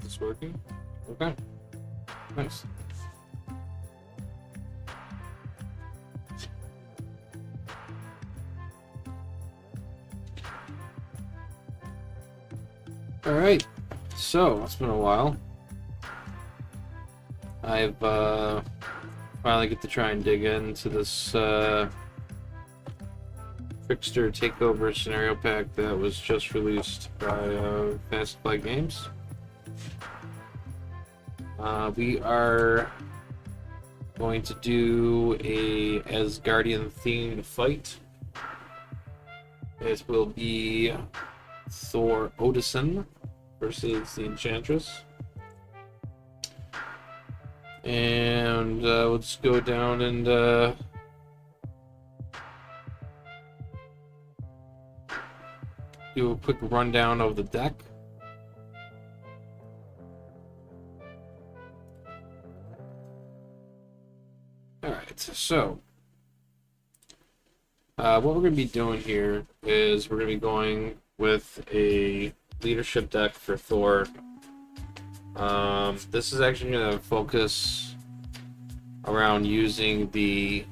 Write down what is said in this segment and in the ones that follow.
Is this working? Okay. Nice. Alright, so it's been a while. I've finally get to try and dig into this Trickster Takeover scenario pack that was just released by Fast Play Games. We are going to do a Asgardian themed fight. It will be Thor Odinson versus the Enchantress. And let's go down and do a quick rundown of the deck. Alright, so what we're going to be doing here is we're going to be going with a leadership deck for Thor. This is actually going to focus around using the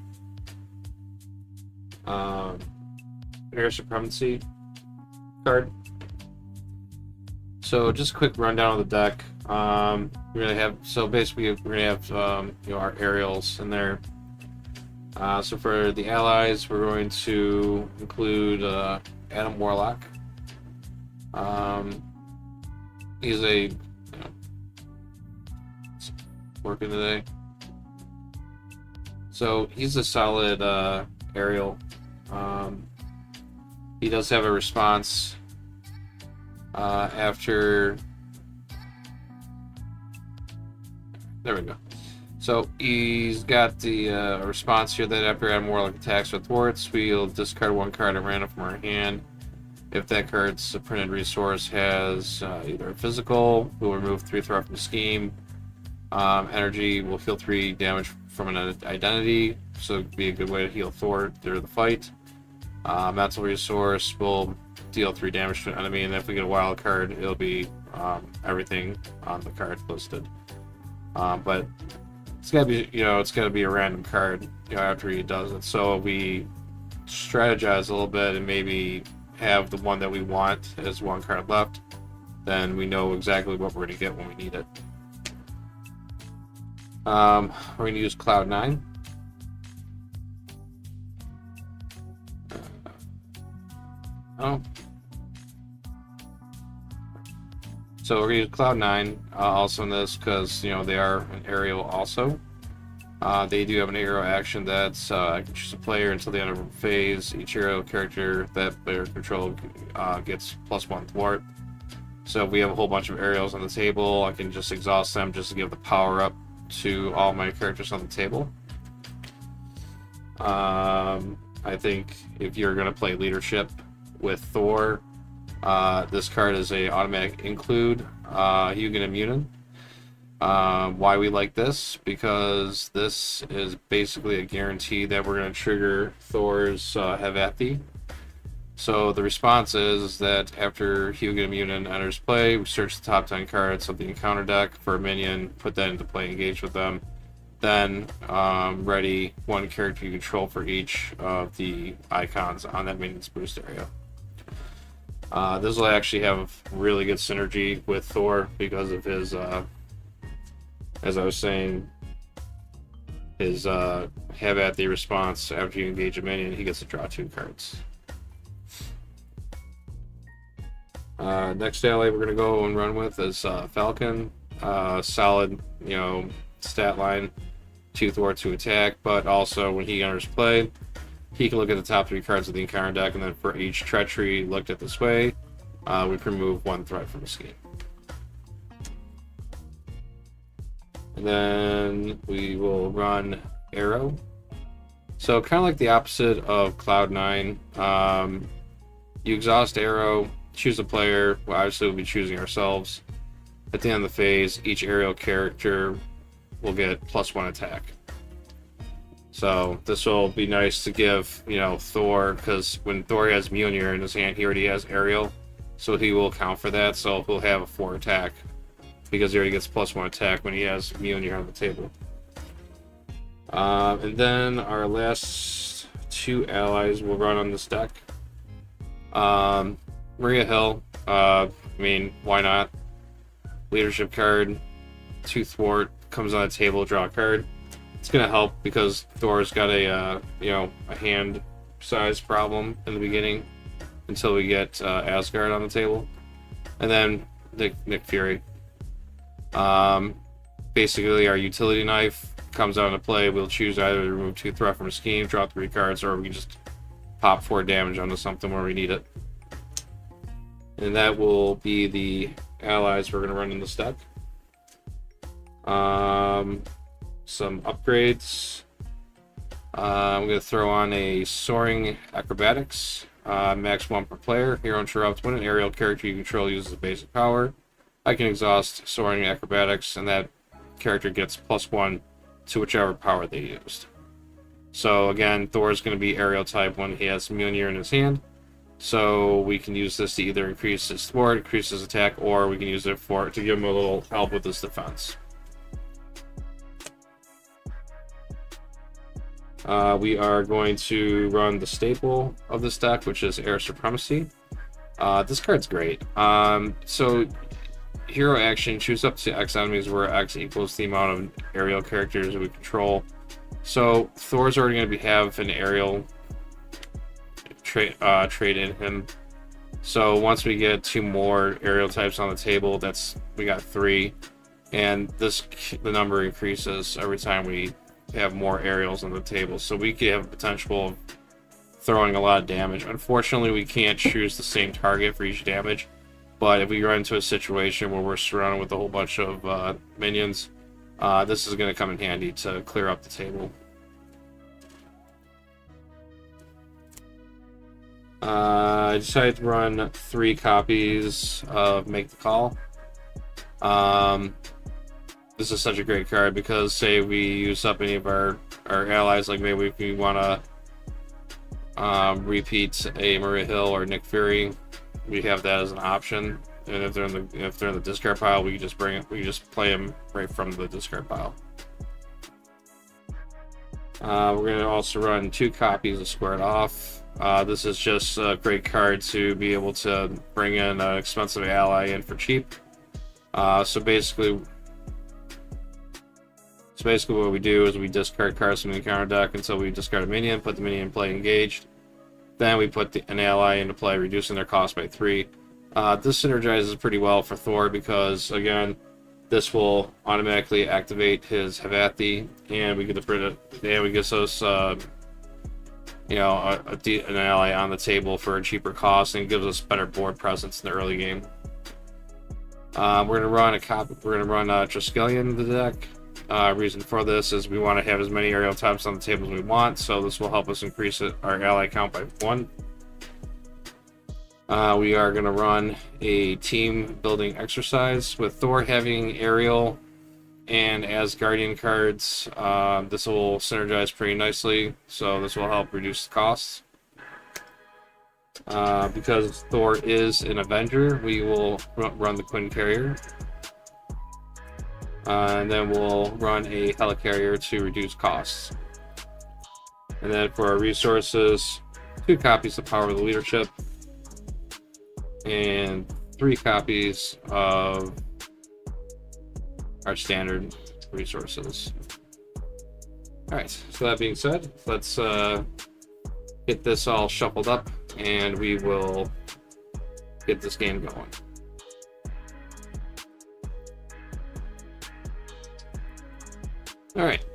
Air Supremacy card. So just a quick rundown of the deck. We're gonna have, so basically we're gonna have our aerials in there. So for the allies, we're going to include Adam Warlock. He's a working today. So he's a solid aerial. He does have a response after. There we go. So he's got the response here that after Adam Warlock attacks with thwarts, we'll discard one card at random from our hand. If that card's a printed resource has either a physical, we'll remove 3 threat from the scheme. Energy will heal 3 damage from an identity, so it'd be a good way to heal Thor during the fight. Mental resource will deal 3 damage to an enemy, and if we get a wild card, it'll be everything on the card listed. But it's gotta be, it's gotta be a random card, after he does it. So we strategize a little bit and maybe have the one that we want as one card left. Then we know exactly what we're gonna get when we need it. We're gonna use Cloud9. So we're gonna use Cloud9 also in this because they are an aerial also. They do have an aerial action that's I can choose a player until the end of a phase. Each aerial character that player controlled gets +1 thwart. So if we have a whole bunch of aerials on the table, I can just exhaust them just to give the power up to all my characters on the table. I think if you're gonna play leadership with Thor, this card is a automatic include. You get immune. Why we like this? Because this is basically a guarantee that we're going to trigger Thor's Havathi. So the response is that after he will get immune and enters play, we search the top 10 cards of the encounter deck for a minion, put that into play, engage with them. Then ready one character you control for each of the icons on that minion's boost area. This will actually have really good synergy with Thor because of his, as I was saying, his have at the response after you engage a minion, he gets to draw 2 cards. Next ally we're gonna go and run with is Falcon. Solid, stat line. 2 Thor, 2 attack, but also when he enters play, he can look at the top 3 cards of the encounter deck, and then for each treachery looked at this way, we can remove 1 threat from the scheme. And then we will run Arrow. So kind of like the opposite of Cloud9. You exhaust Arrow, choose a player. Well, obviously we'll be choosing ourselves. At the end of the phase, each aerial character will get +1 attack. So this will be nice to give, Thor, because when Thor has Mjolnir in his hand, he already has aerial, so he will account for that. So he'll have a 4 attack because he already gets +1 attack when he has Mjolnir on the table. And then our last 2 allies will run on this deck. Maria Hill, why not? Leadership card, 2 thwart, comes on the table, draw a card. It's gonna help because Thor's got a hand size problem in the beginning until we get Asgard on the table, and then Nick Fury. Basically, our utility knife comes out into play. We'll choose either to remove 2 threat from a scheme, draw 3 cards, or we can just pop 4 damage onto something where we need it. And that will be the allies we're going to run in this deck. Some upgrades. I'm going to throw on a Soaring Acrobatics. Max 1 per player. Hero Interrupt. When an aerial character you control uses a basic power, I can exhaust Soaring Acrobatics, and that character gets +1 to whichever power they used. So again, Thor's going to be aerial type when he has Mjolnir in his hand. So we can use this to either increase his thwart, increase his attack, or we can use it to give him a little help with his defense. We are going to run the staple of this deck, which is Air Supremacy. This card's great. So hero action, choose up to X enemies where X equals the amount of aerial characters we control. So Thor's already going to have an aerial trait in him. So once we get 2 more aerial types on the table, we got 3, and the number increases every time we have more aerials on the table. So we could have a potential of throwing a lot of damage. Unfortunately, we can't choose the same target for each damage, but if we run into a situation where we're surrounded with a whole bunch of minions, this is going to come in handy to clear up the table. I decided to run 3 copies of Make the Call. This is such a great card because say we use up any of our allies, like maybe we want to repeat a Maria Hill or Nick Fury, we have that as an option. And if they're in the discard pile, we can just play them right from the discard pile. We're going to also run 2 copies of Squared Off. This is just a great card to be able to bring in an expensive ally in for cheap. So basically what we do is we discard cards from the encounter deck until we discard a minion, put the minion in play engaged. Then we put an ally into play, reducing their cost by 3. This synergizes pretty well for Thor because, again, this will automatically activate his Havathi, and we get us an ally on the table for a cheaper cost, and gives us better board presence in the early game. We're gonna run Triskelion in the deck. Reason for this is we want to have as many aerial types on the table as we want, so this will help us increase our ally count by 1. We are going to run a team building exercise with Thor having aerial. and Asgardian cards. This will synergize pretty nicely, so this will help reduce the costs. Because Thor is an Avenger, we will run the Quinn Carrier. And then we'll run a Helicarrier to reduce costs. And then for our resources, 2 copies of Power of the Leadership, and 3 copies of our standard resources. Alright, so that being said, let's get this all shuffled up, and we will get this game going. Alright.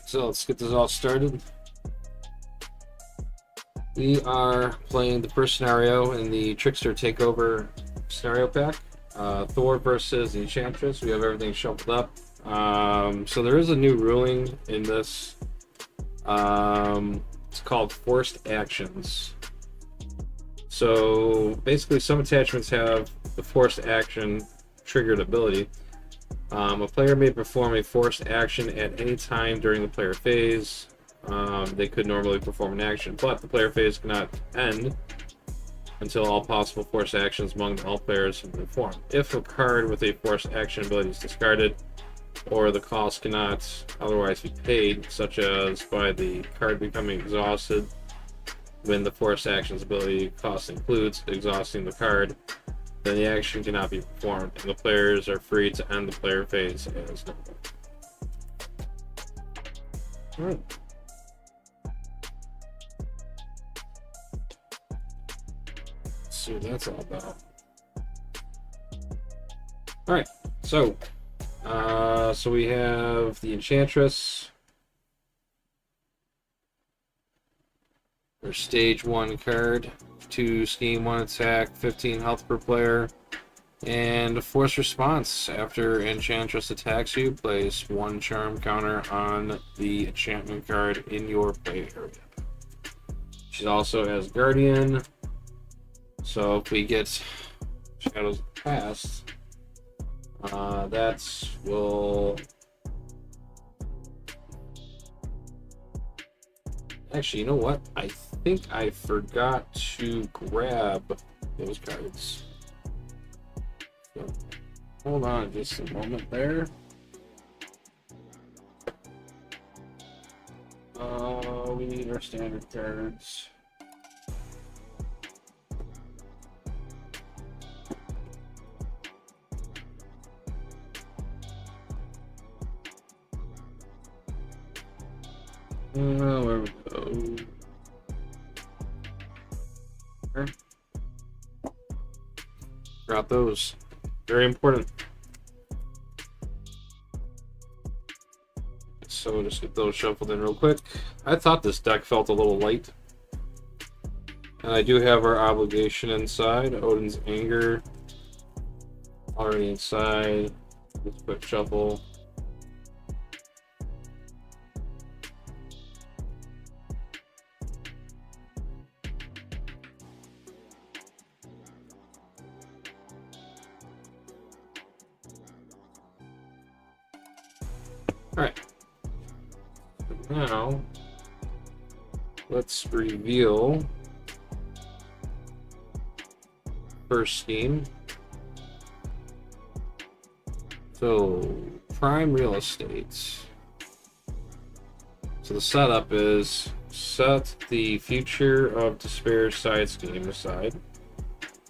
So let's get this all started. We are playing the first scenario in the Trickster Takeover scenario pack. Thor versus the Enchantress. We have everything shuffled up. So there is a new ruling in this. It's called forced actions. So basically some attachments have the forced action triggered ability. A player may perform a forced action at any time during the player phase. They could normally perform an action, but the player phase cannot end until all possible forced actions among all players have been performed. If a card with a forced action ability is discarded, or the cost cannot otherwise be paid, such as by the card becoming exhausted when the forced actions ability cost includes exhausting the card, then the action cannot be performed, and the players are free to end the player phase as normal. Alright. Let's see what that's all about. Alright, so we have the Enchantress. Her stage 1 card, 2 scheme, 1 attack, 15 health per player, and a force response. After Enchantress attacks you, place 1 charm counter on the enchantment card in your play area. She's also Asgardian, so if we get Shadows of the Past, that will... Actually, you know what? I think I forgot to grab those cards. So, hold on just a moment there. We need our standard cards. Where we go? Okay. Grab those. Very important. So we'll just get those shuffled in real quick. I thought this deck felt a little light. And I do have our obligation inside. Odin's Anger. Already inside. Let's quick shuffle. Alright. Now, let's reveal first scheme. So, prime real estate. So the setup is set the Future of Despair side scheme aside,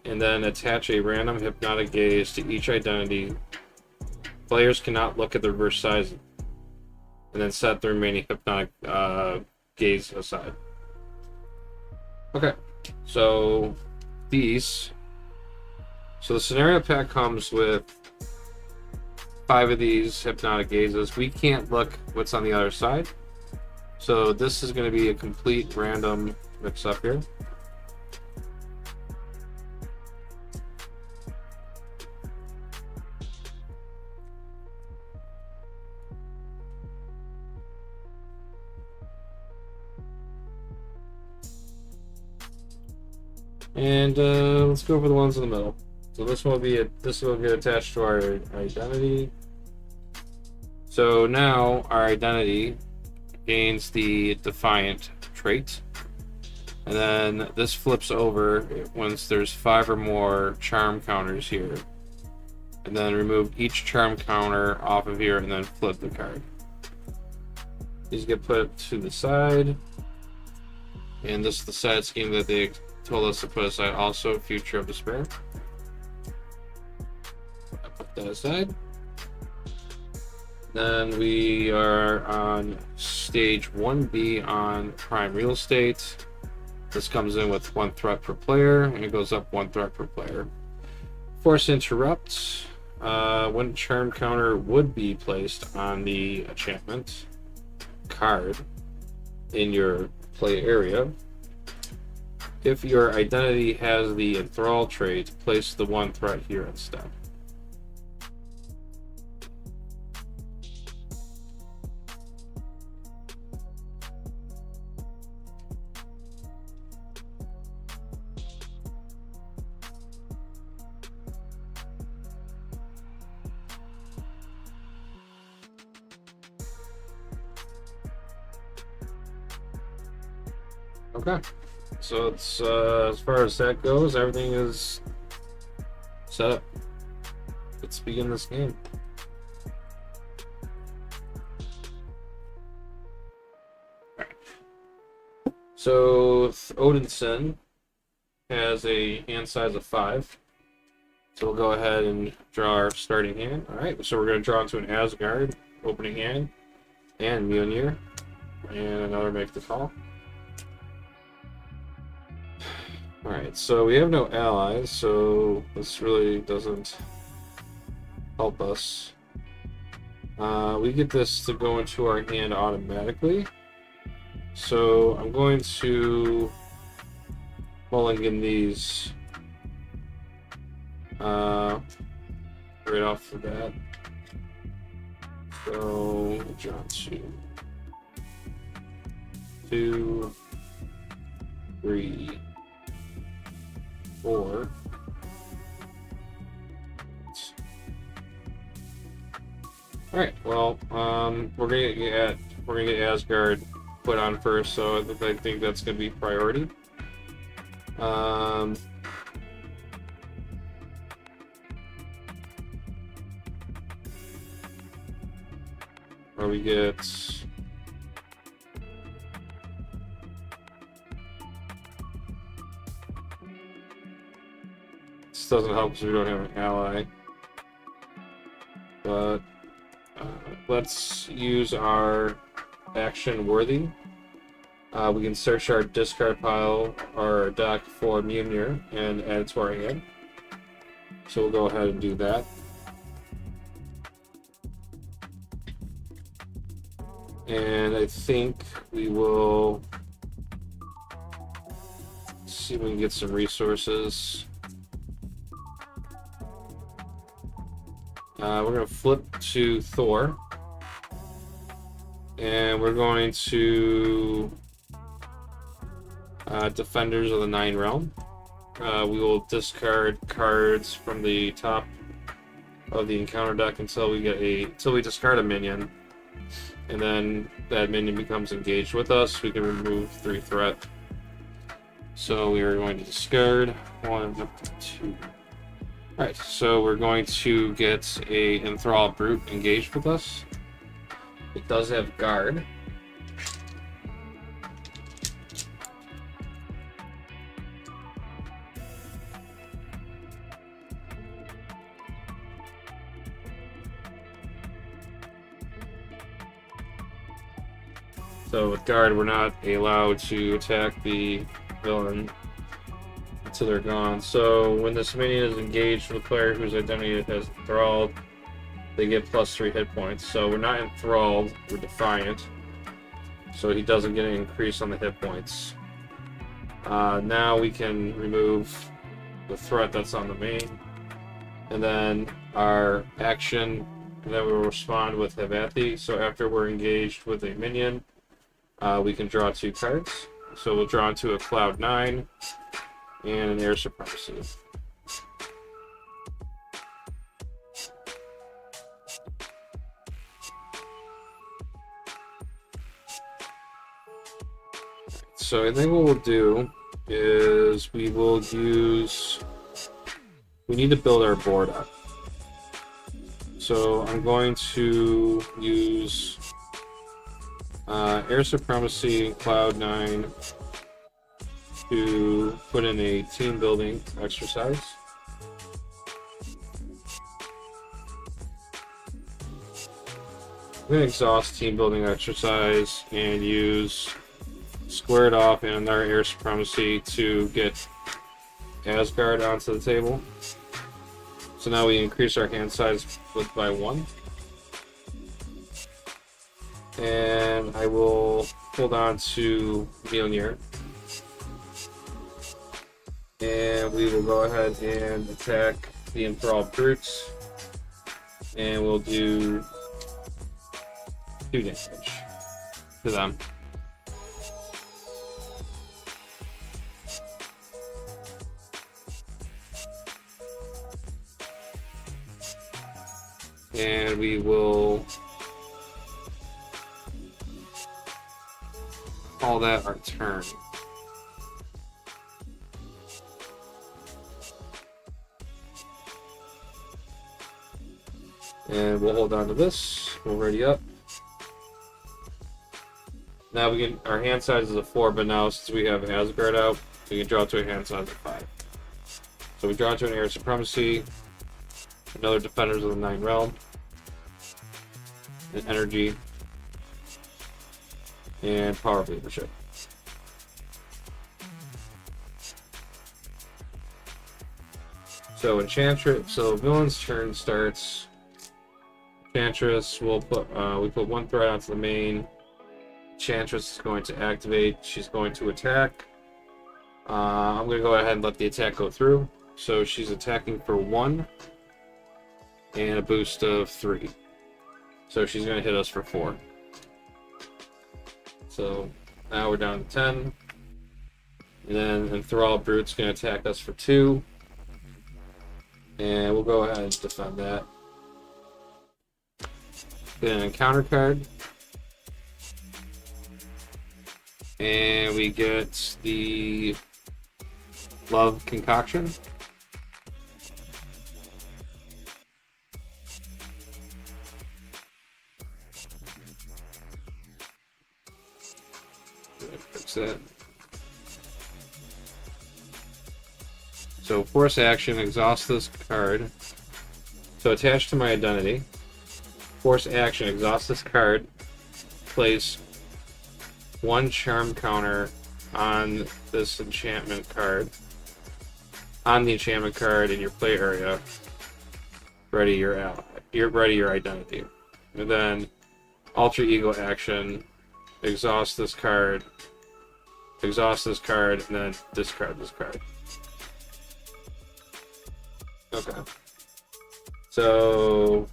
and then attach a random hypnotic gaze to each identity. Players cannot look at the reverse sides, and then set the remaining hypnotic gaze aside. Okay, so these. So the scenario pack comes with 5 of these hypnotic gazes. We can't look what's on the other side. So this is going to be a complete random mix up here. And let's go for the ones in the middle. So this will be this will get attached to our identity. So now our identity gains the Defiant trait, and then this flips over once there's 5 or more charm counters here, and then remove each charm counter off of here, and then flip the card. These get put to the side, and this is the side scheme that they told us to put aside. Also, Future of Despair. I put that aside. Then we are on stage 1B on prime real estate. This comes in with 1 threat per player, and it goes up 1 threat per player. Force Interrupt. When charm counter would be placed on the enchantment card in your play area. If your identity has the Enthrall trait, place the 1 threat here instead. Okay. So it's as far as that goes, everything is set up. Let's begin this game. Alright. So Odinson has a hand size of 5. So we'll go ahead and draw our starting hand. Alright, so we're going to draw into an Asgard, opening hand, and Mjolnir, and another make the call. Alright, so we have no allies, so this really doesn't help us. We get this to go into our hand automatically. So I'm going to mulligan these right off the bat. So draw 2, 3, 4. All right. Well, we're gonna get Asgard put on first, so I think that's gonna be priority. Where we get. This doesn't help because we don't have an ally. But let's use our action worthy. We can search our discard pile or deck for Mjolnir and add it to our hand. So we'll go ahead and do that. And I think we will see if we can get some resources. We're going to flip to Thor. And we're going to Defenders of the Nine Realm. We will discard cards from the top of the encounter deck until we discard a minion. And then that minion becomes engaged with us. We can remove 3 threat. So we are going to discard 1, 2. Alright, so we're going to get a Enthralled Brute engaged with us. It does have guard. So with guard, we're not allowed to attack the villain until they're gone. So when this minion is engaged with a player whose identity has enthralled, they get +3 hit points. So we're not enthralled, we're defiant. So he doesn't get an increase on the hit points. Now we can remove the threat that's on the main. And then our action, and then we will respond with Havathi. So after we're engaged with a minion, we can draw 2 cards. So we'll draw into a Cloud 9 and an Air Supremacy. So I think what we'll do is we need to build our board up. So I'm going to use Air Supremacy and Cloud 9 to put in a team building exercise. I'm going to exhaust team building exercise and use Square It Off and another Air Supremacy to get Asgard onto the table. So now we increase our hand size by 1. And I will hold on to Mjolnir. And we will go ahead and attack the Enthralled Brutes. And we'll do 2 damage to them. And we will call that our turn. And we'll hold on to this. We'll ready up. Now we can. Our hand size is a 4, but now since we have Asgard out, we can draw to a hand size of 5. So we draw to an Air Supremacy. Another Defenders of the Nine Realm. And energy. And power of leadership. So Enchantress, so villain's turn starts. Enchantress will put we put one threat onto the main. Enchantress is going to activate. She's going to attack. I'm going to go ahead and let the attack go through. So she's attacking for 1 and a boost of 3. So she's going to hit us for 4. So now we're down to 10. And then Enthrall Brute's going to attack us for 2. And we'll go ahead and defend that. Get an encounter card. And we get the Love Concoction. Fix that. So force action, exhaust this card. So attached to my identity. Force action, exhaust this card. Place 1 charm counter on this enchantment card. On the enchantment card in your play area. Ready your ally. Ready your identity. And then alter ego action. Exhaust this card. Exhaust this card, and then discard this card. Okay. So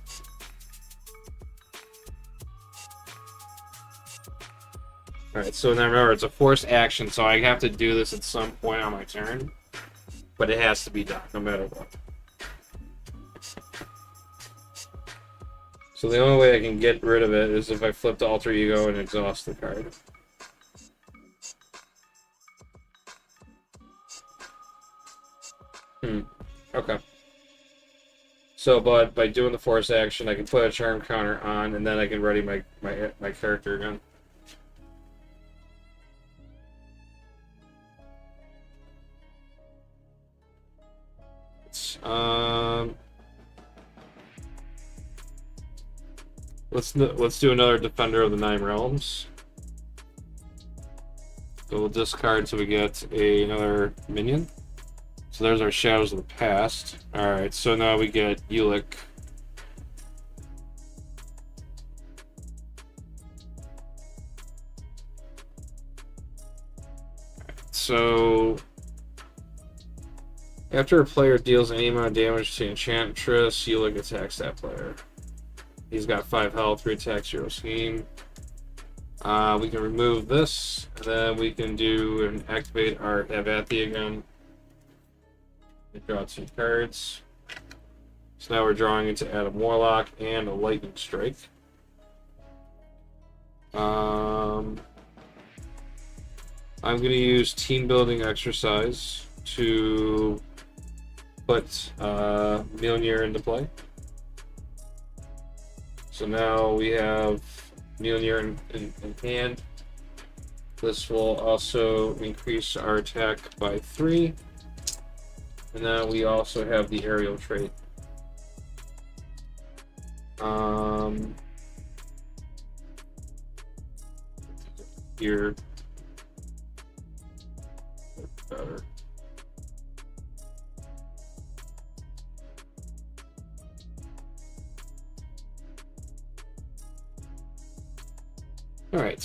alright, so now remember, it's a forced action, so I have to do this at some point on my turn. But it has to be done, no matter what. So the only way I can get rid of it is if I flip to Alter Ego and exhaust the card. Okay. So, but by doing the force action, I can put a charm counter on, and then I can ready my character again. Let's do another Defender of the Nine Realms. So we'll discard so we get another minion. So there's our Shadows of the Past. Alright, so now we get Ulick. So after a player deals any amount of damage to Enchantress, Ulick attacks that player. He's got 5 health, 3 attack, 0 scheme. We can remove this, and then we can do and activate our Avathi again. We draw 2 cards. So now we're drawing into Adam Warlock and a Lightning Strike. I'm going to use Team Building Exercise to put Mjolnir into play. So now we have Mjolnir in hand. This will also increase our attack by 3. And now we also have the aerial trait. Here. Better. All right.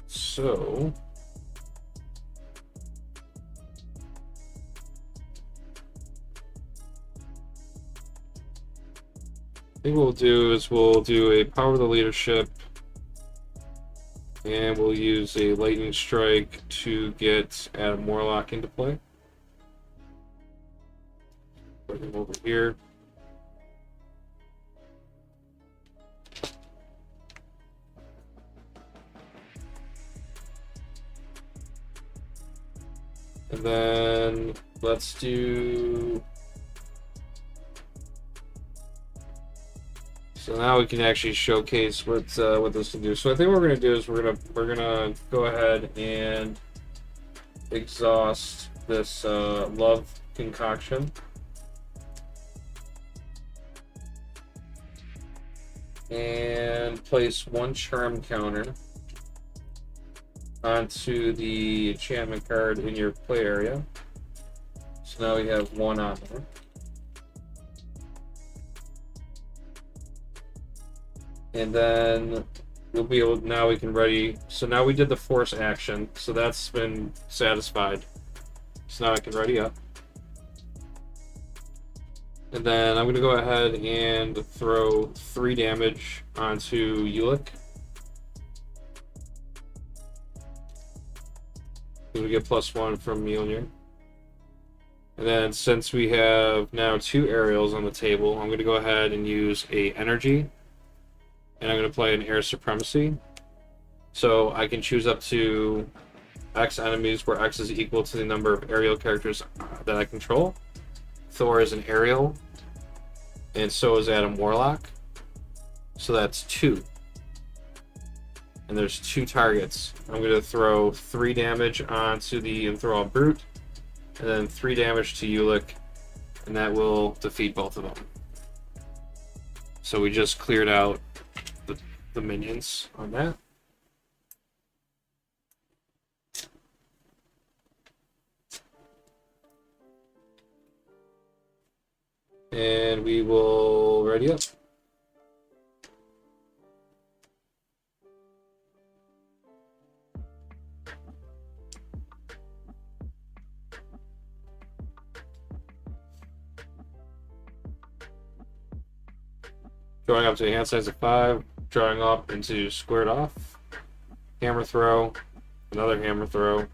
So I think what we'll do is we'll do a Power of the Leadership, and we'll use a Lightning Strike to get Adam Warlock into play. Put him over here. And then let's do. So now we can actually showcase what this can do. So I think what we're gonna do is we're gonna go ahead and exhaust this Love concoction. And place 1 charm counter onto the enchantment card in your play area. So now we have 1 on there. And then we'll be able, now we can ready, so now we did the force action, so that's been satisfied. So now I can ready up. And then I'm going to go ahead and throw 3 damage onto Ulick. We get +1 from Mjolnir. And then since we have now 2 aerials on the table, I'm going to go ahead and use a energy. And I'm going to play an air supremacy. So I can choose up to X enemies where X is equal to the number of aerial characters that I control. Thor is an aerial, and so is Adam Warlock. So that's 2. And there's 2 targets. I'm going to throw 3 damage onto the Enthralled Brute, and then 3 damage to Ulick, and that will defeat both of them. So we just cleared out the minions on that. And we will ready up. Drawing up to a hand size of 5, drawing up into squared off, hammer throw, another hammer throw,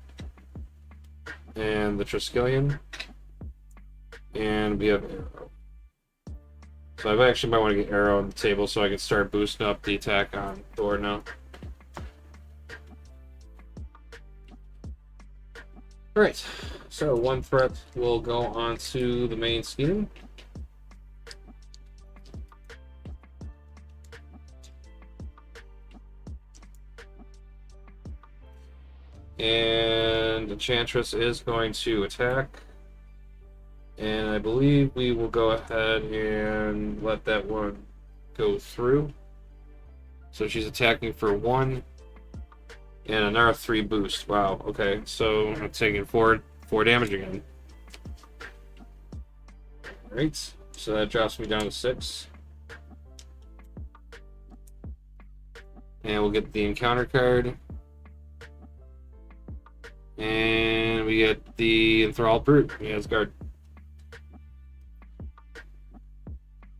and the Triskelion, and we have arrow. So I actually might want to get arrow on the table so I can start boosting up the attack on Thor now. Alright, so 1 threat will go onto the main scheme. And Enchantress is going to attack. And I believe we will go ahead and let that one go through. So she's attacking for 1 and another 3 boost. Wow, okay. So I'm taking 4 damage again. Alright, so that drops me down to 6. And we'll get the encounter card. And we get the Enthralled Brute, the Asgard.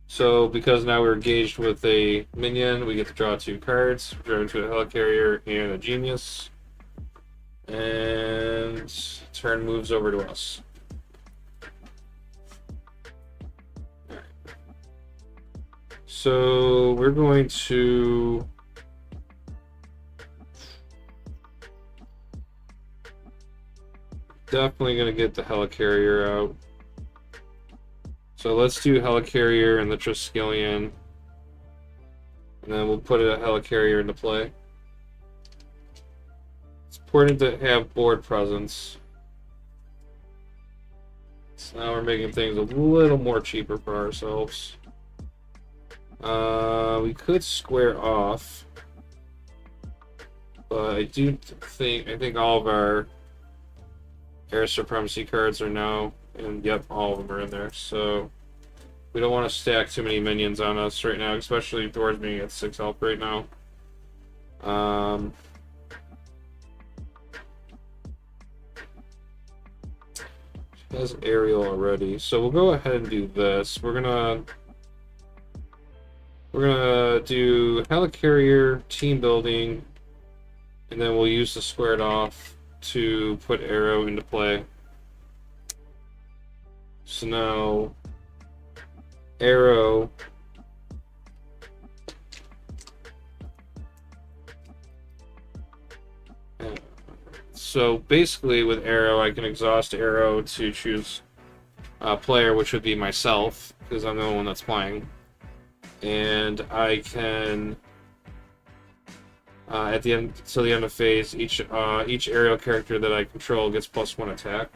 So because now we're engaged with a minion, we get to draw 2 cards. Draw into a Helicarrier and a Genius. And turn moves over to us. Alright. So we're going to definitely going to get the Helicarrier out. So let's do Helicarrier and the Triskelion. And then we'll put a Helicarrier into play. It's important to have board presence. So now we're making things a little more cheaper for ourselves. We could square off. But I think all of our Air Supremacy cards are now, and yep, all of them are in there. So we don't want to stack too many minions on us right now, especially Thor's being at 6 health right now. She has aerial already, so we'll go ahead and do this. We're gonna do Helicarrier, team building, and then we'll use the squared off to put arrow into play. So now arrow so basically with arrow I can exhaust arrow to choose a player, which would be myself because I'm the only one that's playing, and I can at the end, so the end of phase, each aerial character that I control gets +1 attack.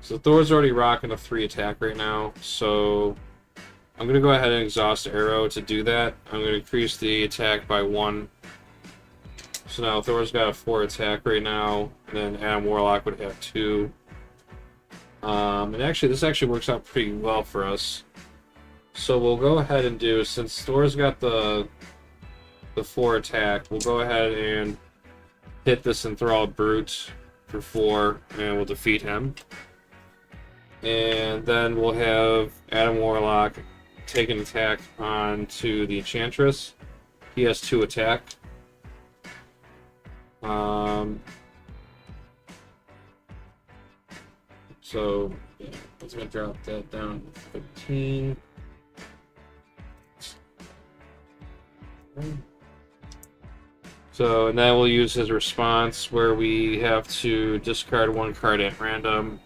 So Thor's already rocking a 3 attack right now, so I'm going to go ahead and exhaust Arrow to do that. I'm going to increase the attack by 1. So now Thor's got a 4 attack right now, and then Adam Warlock would have 2. And actually, this actually works out pretty well for us. So we'll go ahead and do, since Thor's got the 4 attack, we'll go ahead and hit this Enthralled Brute for 4, and we'll defeat him. And then we'll have Adam Warlock take an attack onto the Enchantress. He has 2 attack. So yeah, let's gonna drop that down to 15. So, and then we'll use his response where we have to discard 1 card at random.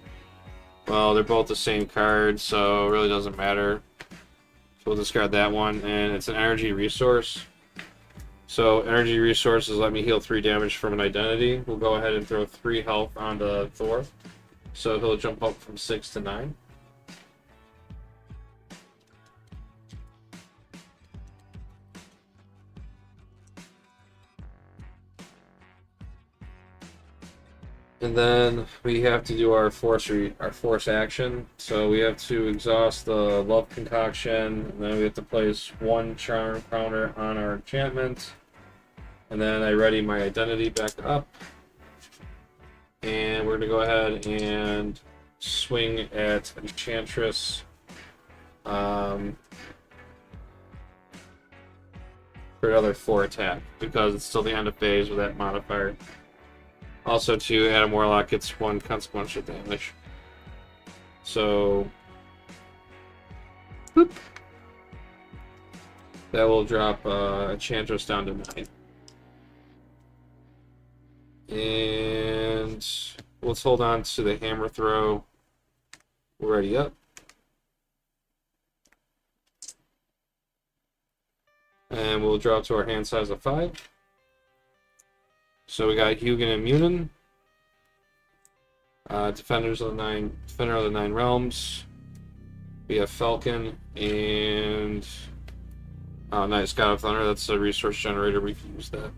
Well, they're both the same card, so it really doesn't matter. So we'll discard that one, and it's an energy resource. So energy resources let me heal 3 damage from an identity. We'll go ahead and throw 3 health onto Thor. So he'll jump up from 6 to 9. And then we have to do our force action. So we have to exhaust the love concoction, and then we have to place 1 charm counter on our enchantment. And then I ready my identity back up. And we're gonna go ahead and swing at Enchantress. For another 4 attack, because it's still the end of phase with that modifier. Also, too, Adam Warlock gets 1 consequential damage. So, boop. That will drop Enchantress down to 9. And let's hold on to the hammer throw. We're ready up. And we'll drop to our hand size of 5. So we got Hugin and Munin. Defender of the 9 realms. We have Falcon and oh nice, God of Thunder, that's a resource generator, we can use that.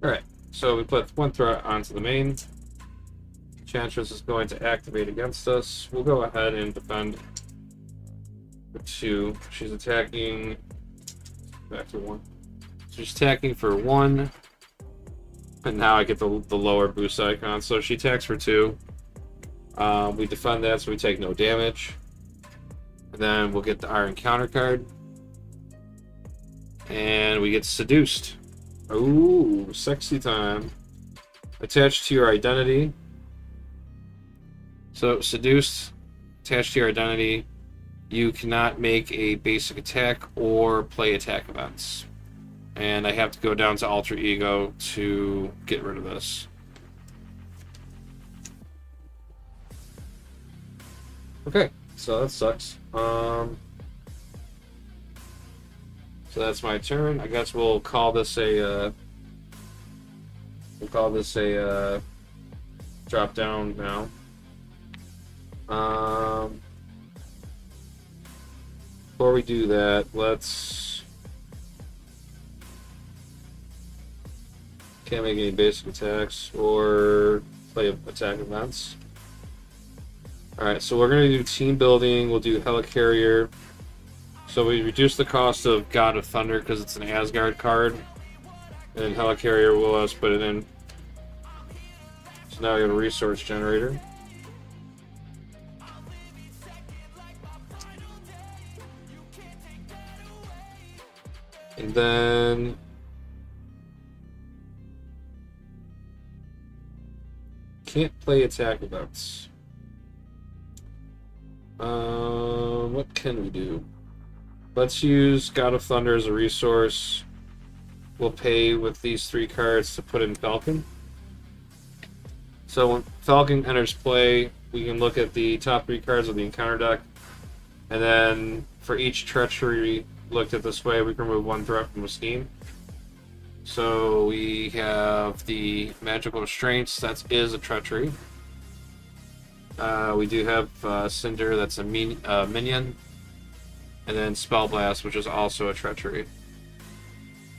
Alright, so we put 1 threat onto the main. Enchantress is going to activate against us. We'll go ahead and defend for 2. She's attacking back to 1. She's attacking for 1. And now I get the lower boost icon. So she attacks for 2. We defend that, so we take no damage. And then we'll get the Iron Counter card. And we get Seduced. Ooh, sexy time. Attached to your identity. So, Seduced, attached to your identity, you cannot make a basic attack or play attack events. And I have to go down to Alter Ego to get rid of this. Okay, so that sucks. So that's my turn. I guess we'll call this a drop down now. Before we do that, let's can't make any basic attacks or play attack events. Alright, so we're gonna do team building, we'll do Helicarrier. So we reduce the cost of God of Thunder because it's an Asgard card. And Helicarrier will let us put it in. So now we have a resource generator. And then can't play attack events. What can we do? Let's use God of Thunder as a resource. We'll pay with these 3 cards to put in Falcon. So when Falcon enters play, we can look at the top 3 cards of the encounter deck. And then for each treachery looked at this way, we can remove one threat from a scheme. So we have the magical restraints. That is a treachery. We do have Cinder. That's a minion. And then Spell Blast, which is also a treachery.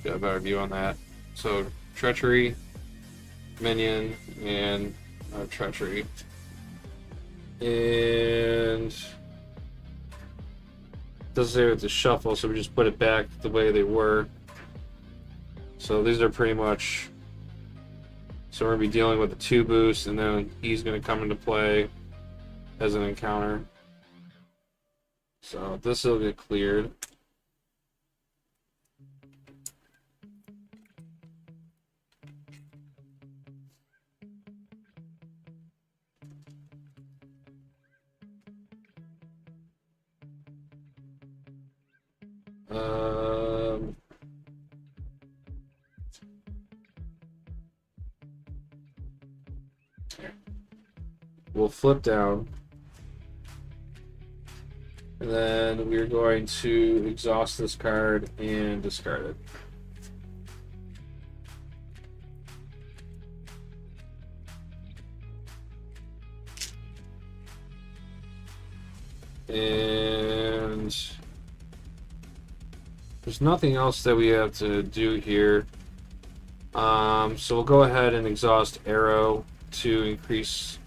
Got a better view on that. So treachery, minion, and treachery. And doesn't say we have to shuffle, so we just put it back the way they were. So these are pretty much. So we're gonna be dealing with the 2 boost, and then he's gonna come into play as an encounter. So this will get cleared. We'll flip down. And then we're going to exhaust this card and discard it. And there's nothing else that we have to do here. So we'll go ahead and exhaust Arrow to increase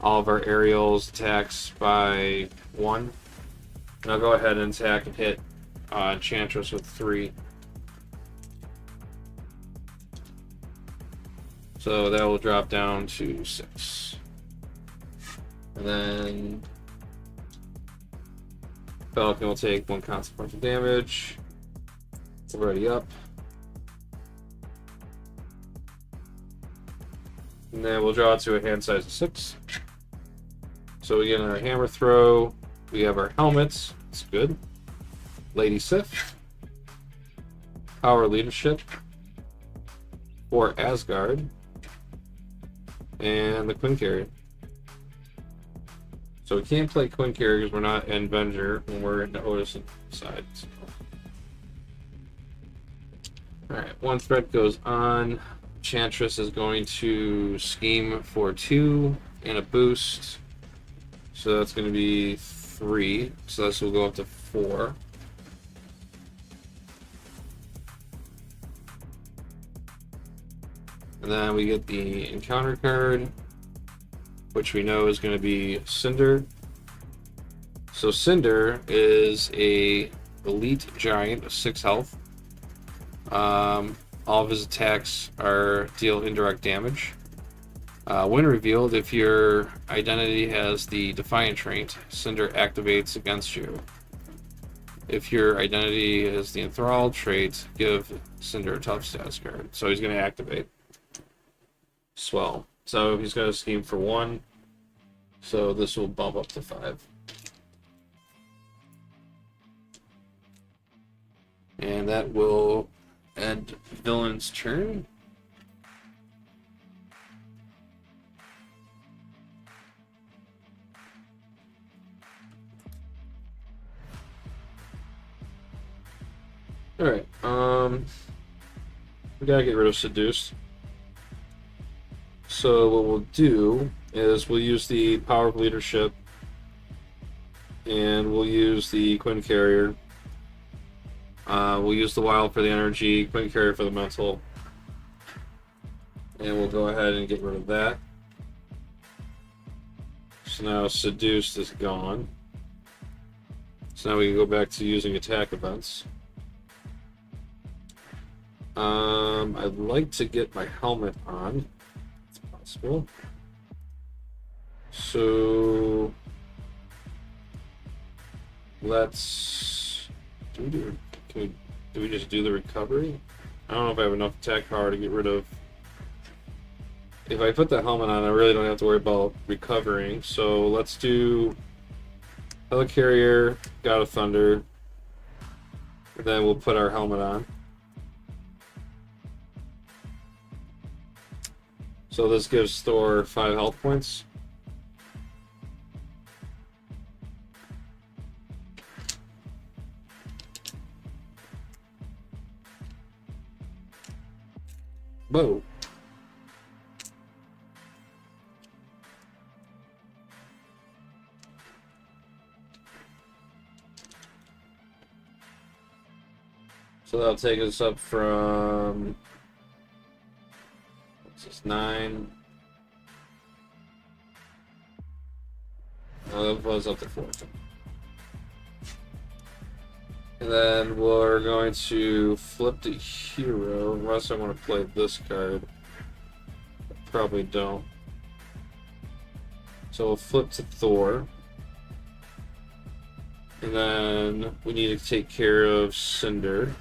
all of our aerials attacks by 1. And I'll go ahead and attack and hit Enchantress with 3. So that will drop down to 6. And then Falcon will take 1 consequential damage. It's already up. And then we'll draw it to a hand size of 6. So we get our hammer throw. We have our helmets. It's good. Lady Sif. Power Leadership. For Asgard. And the Queen Carrier. So we can't play Queen Carrier because we're not in Avenger when we're in the Otis side. So. Alright, 1 threat goes on. Enchantress is going to scheme for 2 and a boost. So that's going to be 3. So this will go up to 4. And then we get the encounter card, which we know is going to be Cinder. So Cinder is a elite giant of 6 health. All of his attacks deal indirect damage. When revealed, if your identity has the Defiant trait, Cinder activates against you. If your identity has the Enthralled trait, give Cinder a tough status card. So he's going to activate. Swell. So he's got a scheme for 1. So this will bump up to 5. And that will end villain's turn. Alright, we gotta get rid of Seduced. So what we'll do is we'll use the Power of Leadership, and we'll use the Queen Carrier. We'll use the Wild for the energy, Queen Carrier for the mental, and we'll go ahead and get rid of that. So now Seduced is gone. So now we can go back to using attack events. I'd like to get my helmet on, if possible. So let's do we just do the recovery? I don't know if I have enough attack power to get rid of. If I put the helmet on, I really don't have to worry about recovering. So let's do Helicarrier, God of Thunder, and then we'll put our helmet on. So this gives Thor 5 health points. Whoa. So that'll take us up from, what's this, 9? That was up to 4. And then we're going to flip to hero, unless I want to play this card. I probably don't. So we'll flip to Thor. And then we need to take care of Cinder.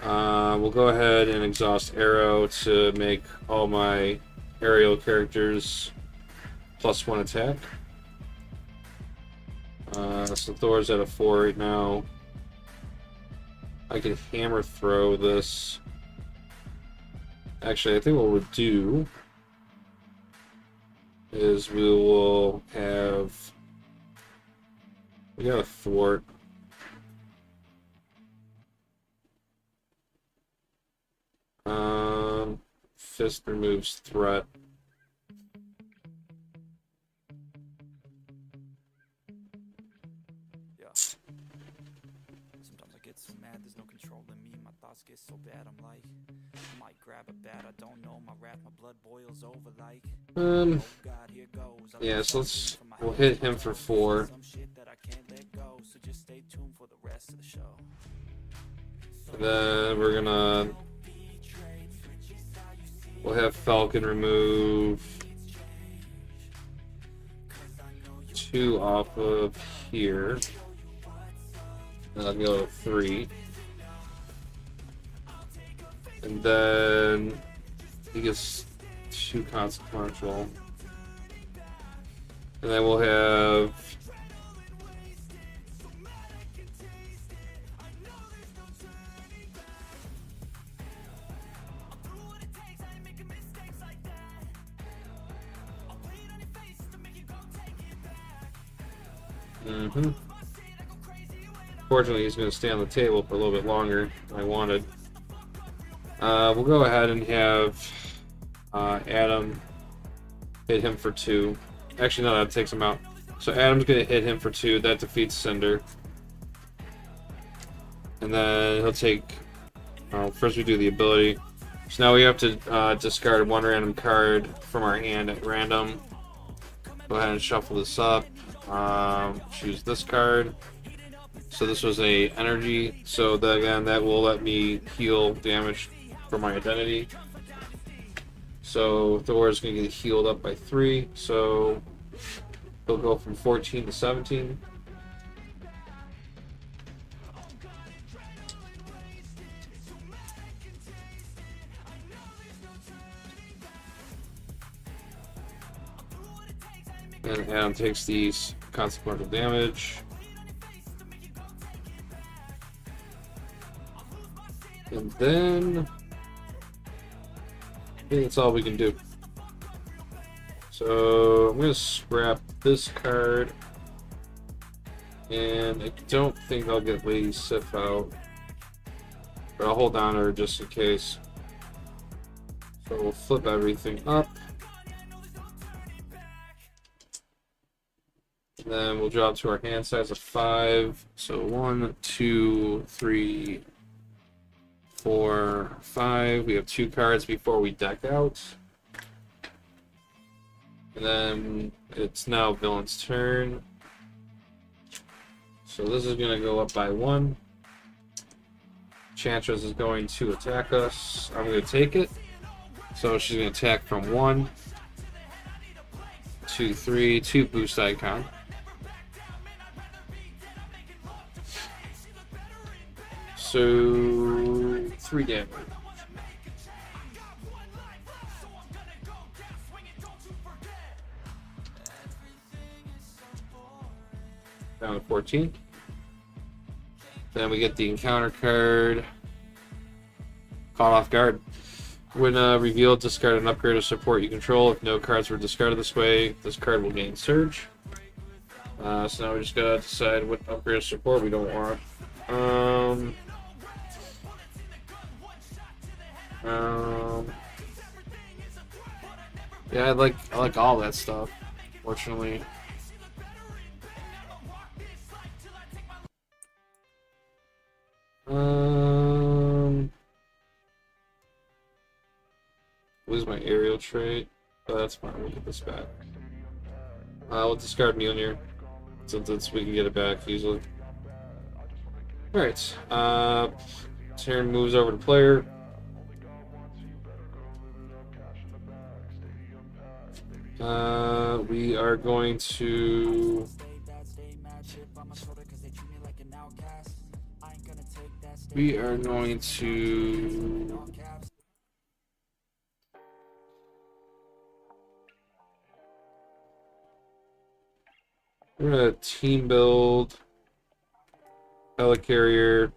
We'll go ahead and exhaust Arrow to make all my aerial characters +1 attack. So Thor's at a 4 right now. I can hammer throw this. Actually, I think what we'll do is we will have... We got a thwart. Fist removes threat. Yeah. Sometimes I get so mad, there's no control in me. My thoughts get so bad, I'm like, I might grab a bat, I don't know. My wrath, my blood boils over like. Oh God, here goes. Yeah, so we'll hit him for 4. Some shit that I can't let go, so just stay tuned for the rest of the show. And then we're gonna... We'll have Falcon remove 2 off of here. And I'll go to 3. And then he gets 2 consequential. And then we'll have... Fortunately, he's going to stay on the table for a little bit longer than I wanted. We'll go ahead and have Adam hit him for 2. Actually, no, that takes him out. So Adam's going to hit him for 2. That defeats Cinder. And then he'll take... first we do the ability. So now we have to discard 1 random card from our hand at random. Go ahead and shuffle this up. Choose this card. So this was a energy. So that, again, that will let me heal damage for my identity. So Thor is going to get healed up by 3. So he'll go from 14 to 17. And Adam takes these consequential damage. And then I think that's all we can do. So I'm going to scrap this card. And I don't think I'll get Lady Sif out. But I'll hold on to her just in case. So we'll flip everything up. And then we'll drop to our hand size of 5. So 1, 2, 3, 4, 5. We have 2 cards before we deck out. And then it's now Villain's turn. So this is going to go up by 1. Enchantress is going to attack us. I'm going to take it. So she's going to attack from 1, 2, 3, 2 boost icon. So 3 damage. Down to 14. Then we get the encounter card. Caught off guard. When revealed, discard an upgrade or support you control. If no cards were discarded this way, this card will gain Surge. So now we just gotta decide what upgrade or support we don't want. Yeah, I like all that stuff. Fortunately. Lose my aerial trait. Oh, that's fine. We'll get this back. We'll discard Mjolnir since we can get it back easily. All right. Turn moves over to player. We are going to. We are going to. We're gonna team build Helicarrier,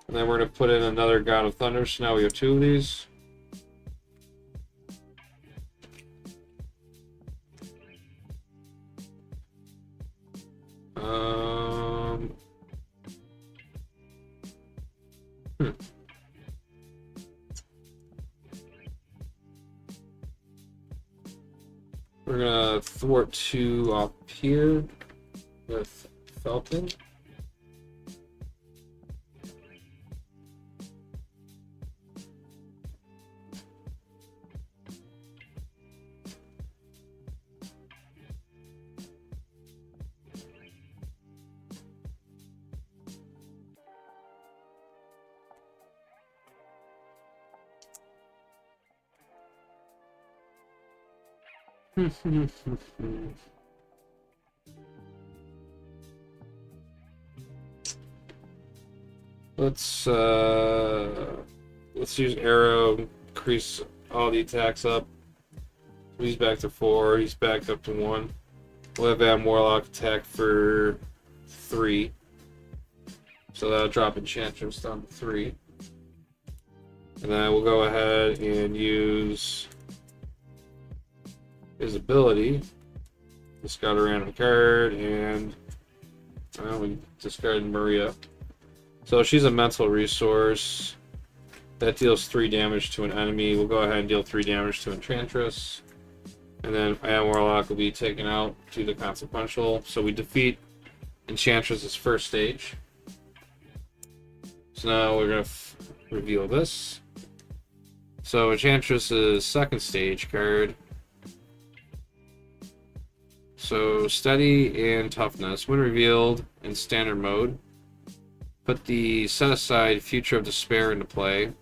and then we're gonna put in another God of Thunder. So now we have 2 of these. We're gonna thwart 2 up here with Falcon. Let's use arrow, increase all the attacks up. He's back to 4. He's back up to 1. We'll have Am Warlock attack for 3. So that'll drop Enchantress down to 3. And then we'll go ahead and use his ability. Discard a random card, and we discarded Maria. So she's a mental resource. That deals 3 damage to an enemy. We'll go ahead and deal 3 damage to Enchantress. And then Am Warlock will be taken out to the consequential. So we defeat Enchantress's first stage. So now we're going to reveal this. So Enchantress's second stage card. So Steady and Toughness. When revealed in standard mode, put the set aside Future of Despair into play.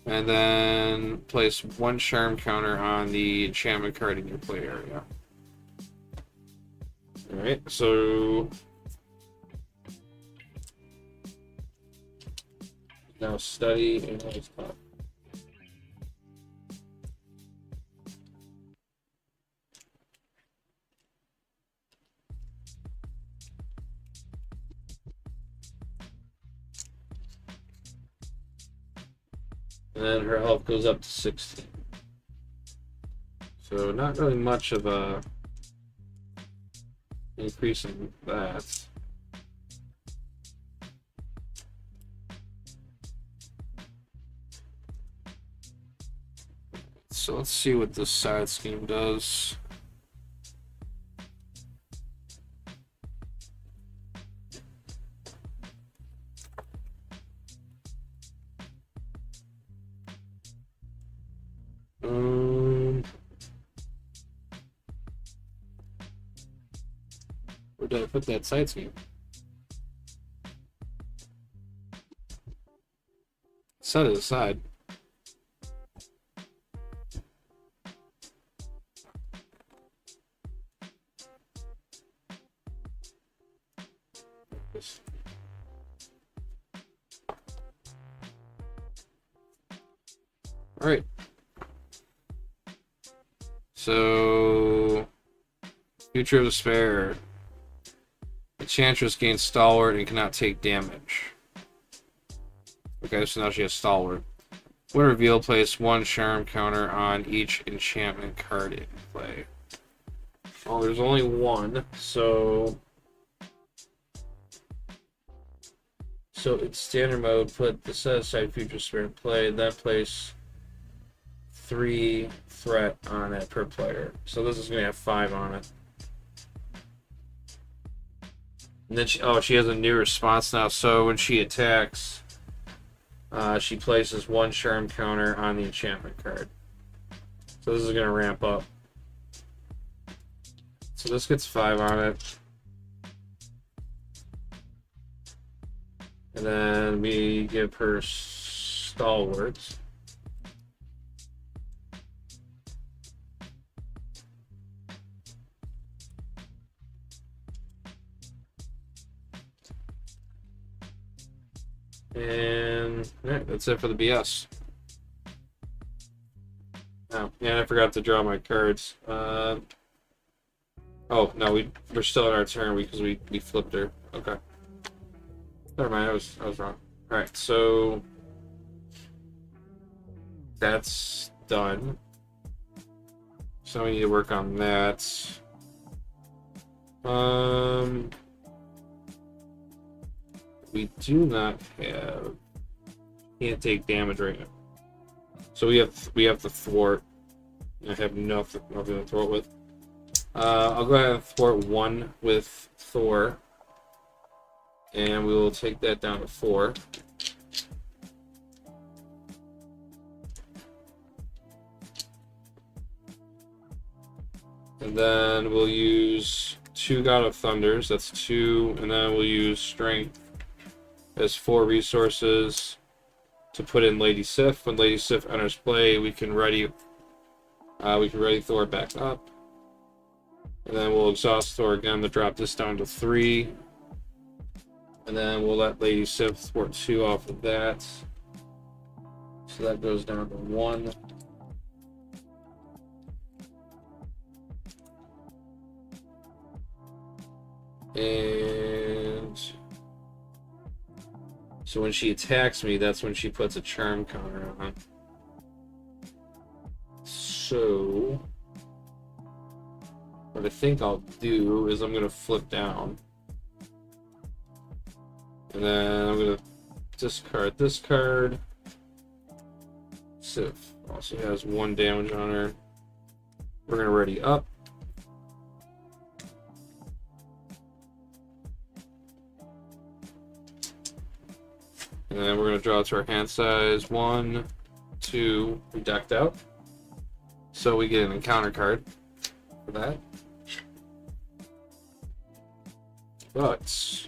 And then place 1 charm counter on the enchantment card in your play area. Alright, so now Steady and Tough. And then her health goes up to 16. So not really much of a increase in that. So let's see what this side scheme does. Where did I put that side scheme? Set it aside. All right. So, Future of Despair. Enchantress gains Stalwart and cannot take damage. Okay, so now she has Stalwart. When revealed, place 1 charm counter on each enchantment card in play. Well, there's only 1, so So in standard mode, put the set aside future spirit in play, then place 3 threat on it per player. So this is going to have 5 on it. And then she has a new response now. So when she attacks, she places 1 charm counter on the enchantment card. So this is going to ramp up. So this gets 5 on it. And then we give her stalwarts. And that's it for the BS. Oh, yeah, I forgot to draw my cards. Oh, no, we're still in our turn because we flipped her. Okay. Never mind, I was wrong. Alright, so that's done. So we need to work on that. We do not have, can't take damage right now. So we have to thwart. I have nothing to thwart with. I'll go ahead and thwart 1 with Thor. And we will take that down to 4. And then we'll use 2 God of Thunders. That's 2. And then we'll use Strength as 4 resources to put in Lady Sif. When Lady Sif enters play, we can ready Thor back up. And then we'll exhaust Thor again to drop this down to 3. And then we'll let Lady Sif thwart 2 off of that. So that goes down to 1. And so when she attacks me, that's when she puts a charm counter on. So what I think I'll do is I'm going to flip down. And then I'm going to discard this card. Sif also has 1 damage on her. We're going to ready up. And then we're going to draw to our hand size 1, 2, we decked out. So we get an encounter card for that. But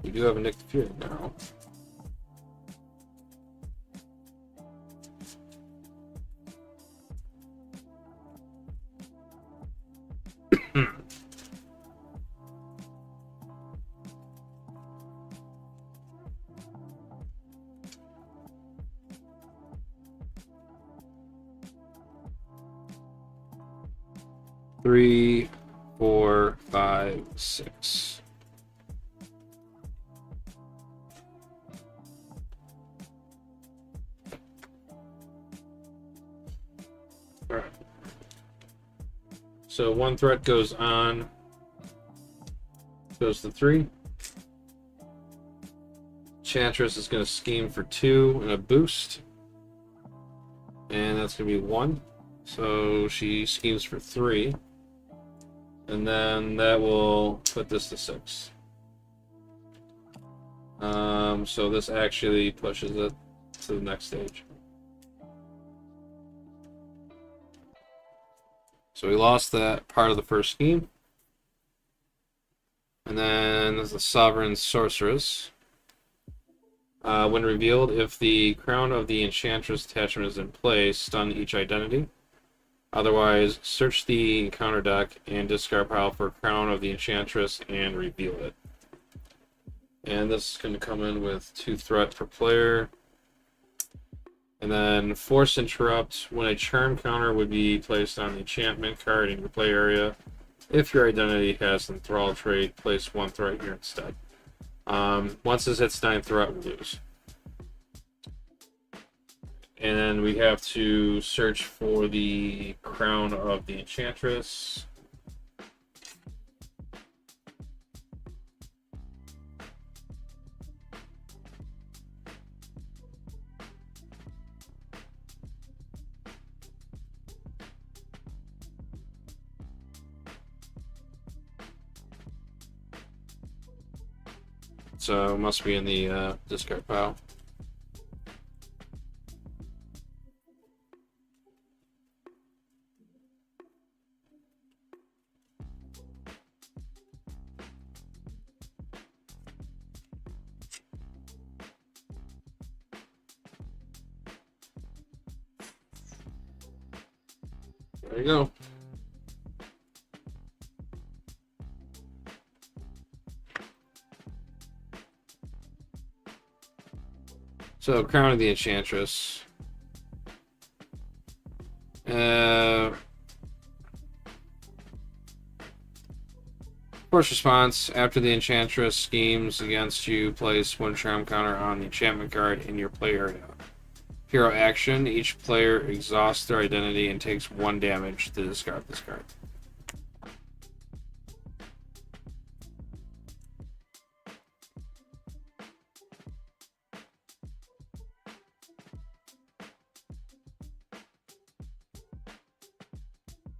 we do have a Nick the Fury now. Three, 4, 5, 6. All right. So 1 threat goes on. Goes to 3. Enchantress is going to scheme for 2 and a boost. And that's going to be 1. So she schemes for 3. And then that will put this to 6. So this actually pushes it to the next stage. So we lost that part of the first scheme. And then there's the Sovereign Sorceress. When revealed, if the crown of the Enchantress attachment is in play, stun each identity. Otherwise, search the encounter deck and discard pile for Crown of the Enchantress and reveal it. And this is going to come in with 2 threat per player. And then Force Interrupt. When a charm counter would be placed on the enchantment card in your play area, if your identity has an enthrall trait, place 1 threat here instead. Once this hits 9 threat, we lose. And then we have to search for the Crown of the Enchantress. So it must be in the discard pile. There you go. So, Crown of the Enchantress. First response, after the Enchantress schemes against you, place one charm counter on the enchantment card in your play area. Hero action, each player exhausts their identity and takes 1 damage to discard this card.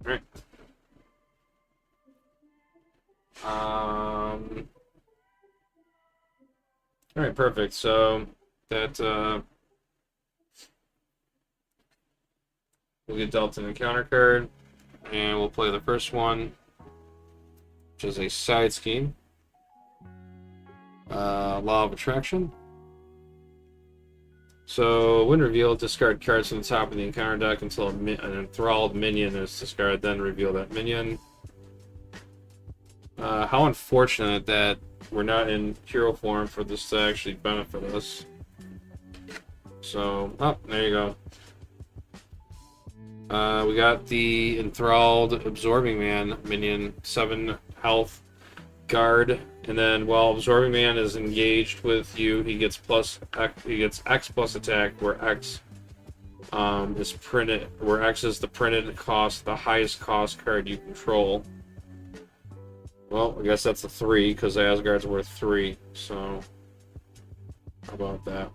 Alright. Alright, perfect. So that we'll get dealt an encounter card, and we'll play the first one, which is a side scheme. Law of Attraction. So, when revealed, discard cards from the top of the encounter deck until an enthralled minion is discarded, then reveal that minion. How unfortunate that we're not in hero form for this to actually benefit us. So, oh, there you go. We got the enthralled Absorbing Man minion, 7 health, guard, and then while Absorbing Man is engaged with you, he gets X plus attack, where X is printed, where X is the printed cost, the highest cost card you control. Well, I guess that's a 3 because Asgard's worth 3. So, how about that?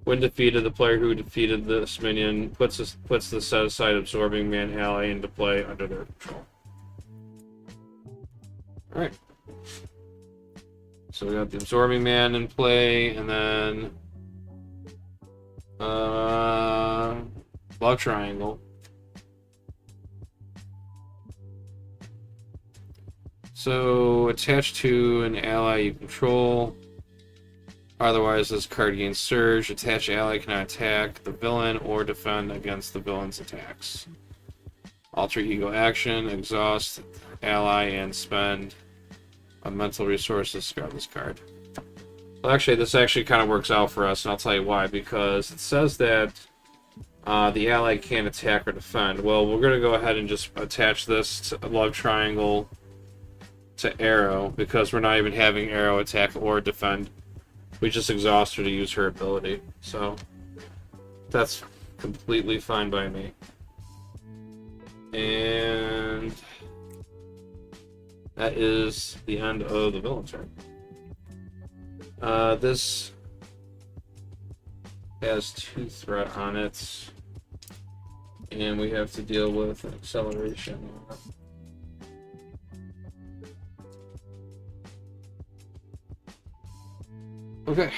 When defeated, the player who defeated this minion puts the set-aside Absorbing Man ally into play under their control. Alright. So we got the Absorbing Man in play, and then Love Triangle. So attached to an ally you control. Otherwise, this card gains Surge. Attached ally cannot attack the villain or defend against the villain's attacks. Alter Ego action, exhaust ally, and spend a mental resource to discard this card. Well, actually, this actually kind of works out for us, and I'll tell you why. Because it says that the ally can't attack or defend. Well, we're going to go ahead and just attach this to Love Triangle to Arrow, because we're not even having Arrow attack or defend. We just exhaust her to use her ability. So, that's completely fine by me. And that is the end of the villain turn. This has 2 threat on it, and we have to deal with an acceleration. Okay.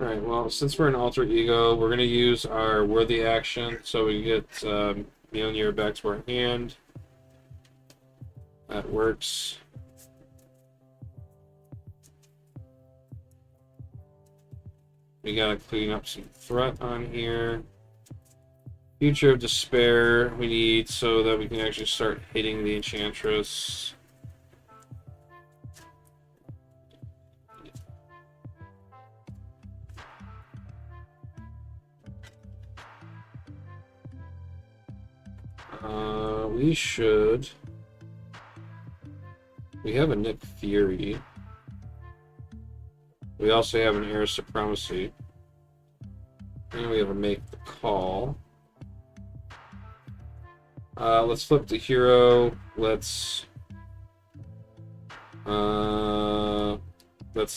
Alright, well, since we're in Alter Ego, we're going to use our Worthy action so we get Mjolnir back to our hand. That works. We gotta clean up some threat on here. Future of Despair we need so that we can actually start hitting the Enchantress. We should. We have a Nick Fury. We also have an Air Supremacy. And we have a Make the Call. Let's flip the hero. Let's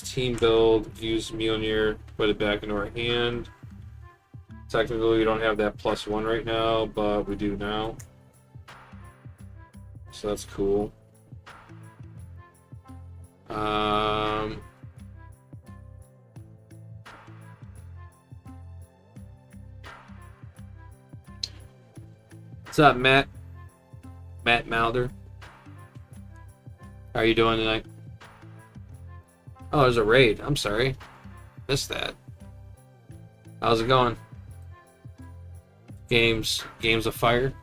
team build, use Mjolnir, put it back into our hand. Technically, we don't have that +1 right now, but we do now. So that's cool. What's up, Matt? Matt Malder. How are you doing tonight? Oh, there's a raid. I'm sorry. Missed that. How's it going? Games of Fire.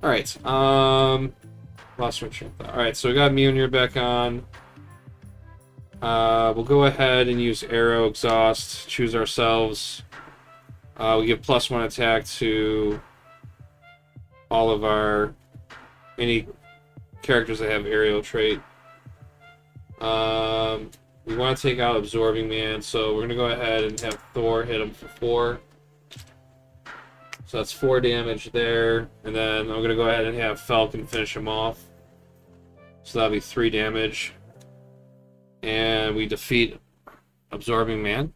Alright, lost my train of thought. Alright, so we got Mjolnir back on. We'll go ahead and use Arrow, Exhaust, choose ourselves. We give +1 attack to all of any characters that have aerial trait. We want to take out Absorbing Man, so we're going to go ahead and have Thor hit him for 4. So that's 4 damage there, and then I'm going to go ahead and have Falcon finish him off. So that'll be 3 damage. And we defeat Absorbing Man.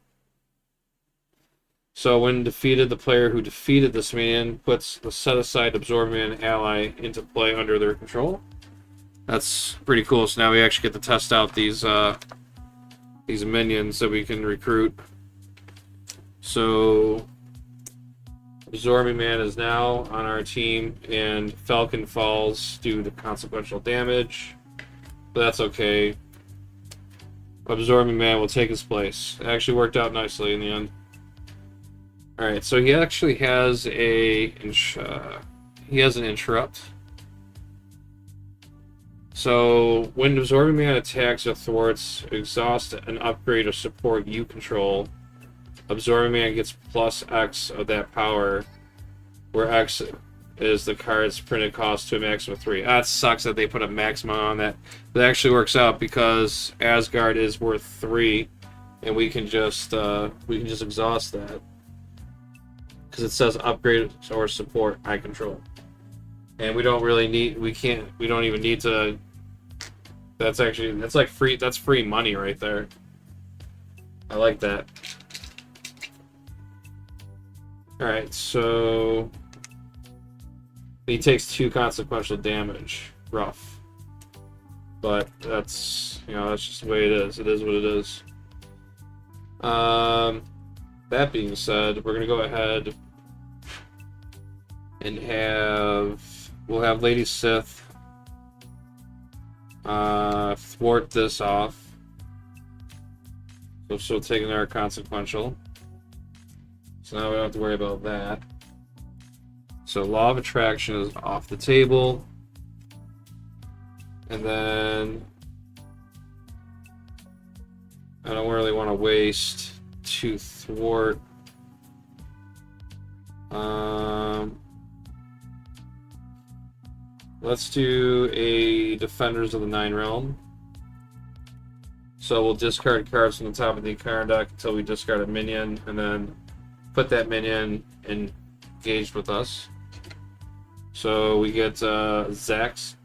So when defeated, the player who defeated this minion puts the set-aside Absorbing Man ally into play under their control. That's pretty cool. So now we actually get to test out these minions that we can recruit. So Absorbing Man is now on our team, and Falcon falls due to consequential damage. But that's okay. Absorbing Man will take his place. It actually worked out nicely in the end. Alright, so he actually has an interrupt. So when Absorbing Man attacks or thwarts, exhaust, an upgrade or support you control, Absorbing Man gets +X of that power, where X is the card's printed cost to a maximum of 3. That sucks that they put a maximum on that. That actually works out because Asgard is worth 3, and we can just exhaust that because it says upgrade or support I control, and we don't even need to. That's like free. That's free money right there. I like that. All right, so he takes 2 consequential damage. Rough, but that's just the way it is. It is what it is. That being said, we're gonna go ahead and we'll have Lady Sith thwart this off. So she'll take another consequential. So now we don't have to worry about that. So Law of Attraction is off the table. And then I don't really want to waste 2 thwart. Let's do a Defenders of the Nine Realm. So we'll discard cards from the top of the card deck until we discard a minion, and then put that minion engaged with us. So we get Zax.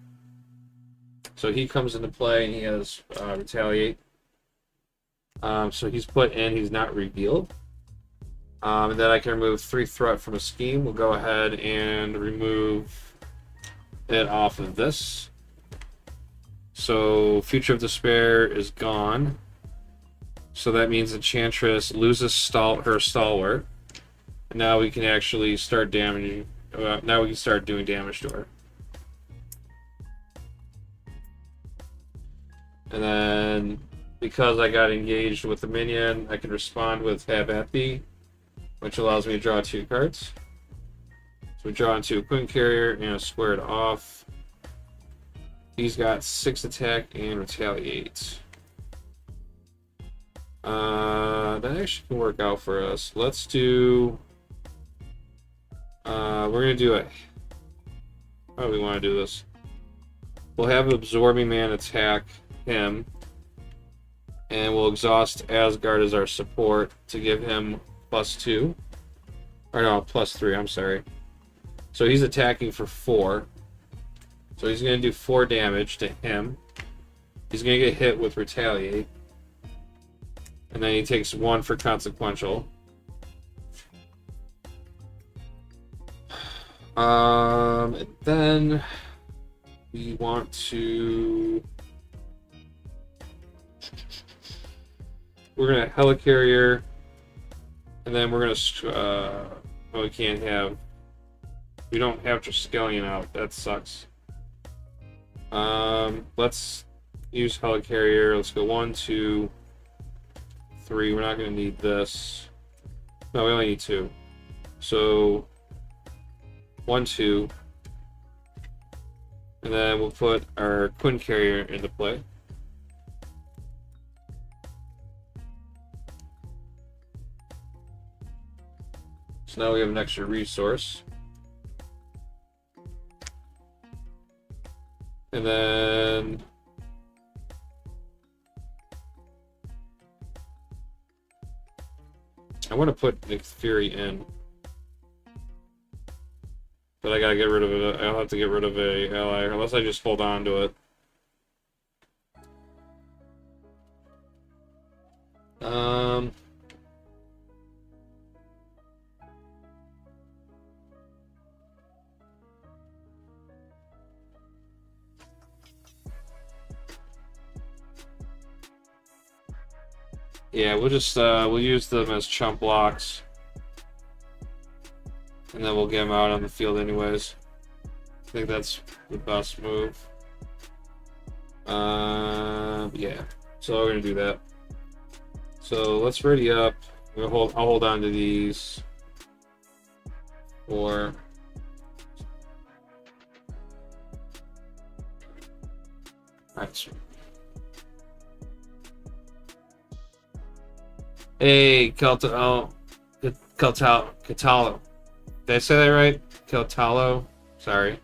So he comes into play and he has Retaliate. So he's put in, he's not revealed. And then I can remove 3 threat from a scheme. We'll go ahead and remove it off of this. So Future of Despair is gone. So that means Enchantress loses her stalwart. And now we can actually start damaging. Now we can start doing damage to her. And then because I got engaged with the minion, I can respond with Have at Thee, which allows me to draw 2 cards. So we draw into a Queen Carrier and square it off. He's got 6 attack and Retaliate. That actually can work out for us. Let's do. We're gonna do a. How do we want to do this? We'll have Absorbing Man attack him, and we'll exhaust Asgard as our support to give him +2. Or no, +3. I'm sorry. So he's attacking for 4. So he's going to do 4 damage to him. He's going to get hit with Retaliate. And then he takes 1 for consequential. And then we want to. We're gonna helicarrier, and then we're gonna. Oh, we can't have. We don't have Triskelion out. That sucks. Let's use helicarrier. Let's go 1, 2, 3. We're not gonna need this. No, we only need 2. So 1, 2, and then we'll put our Quinn carrier into play. So now we have an extra resource. And then I want to put Nick Fury in. But I gotta get rid of it. I'll have to get rid of a ally, unless I just hold on to it. Yeah, we'll just we'll use them as chump blocks. And then we'll get him out on the field anyways. I think that's the best move. Yeah. So we're gonna do that. So let's ready up. I'll hold on to these. Or alright. Hey, Catalo. Did I say that right? Keltalo. Sorry.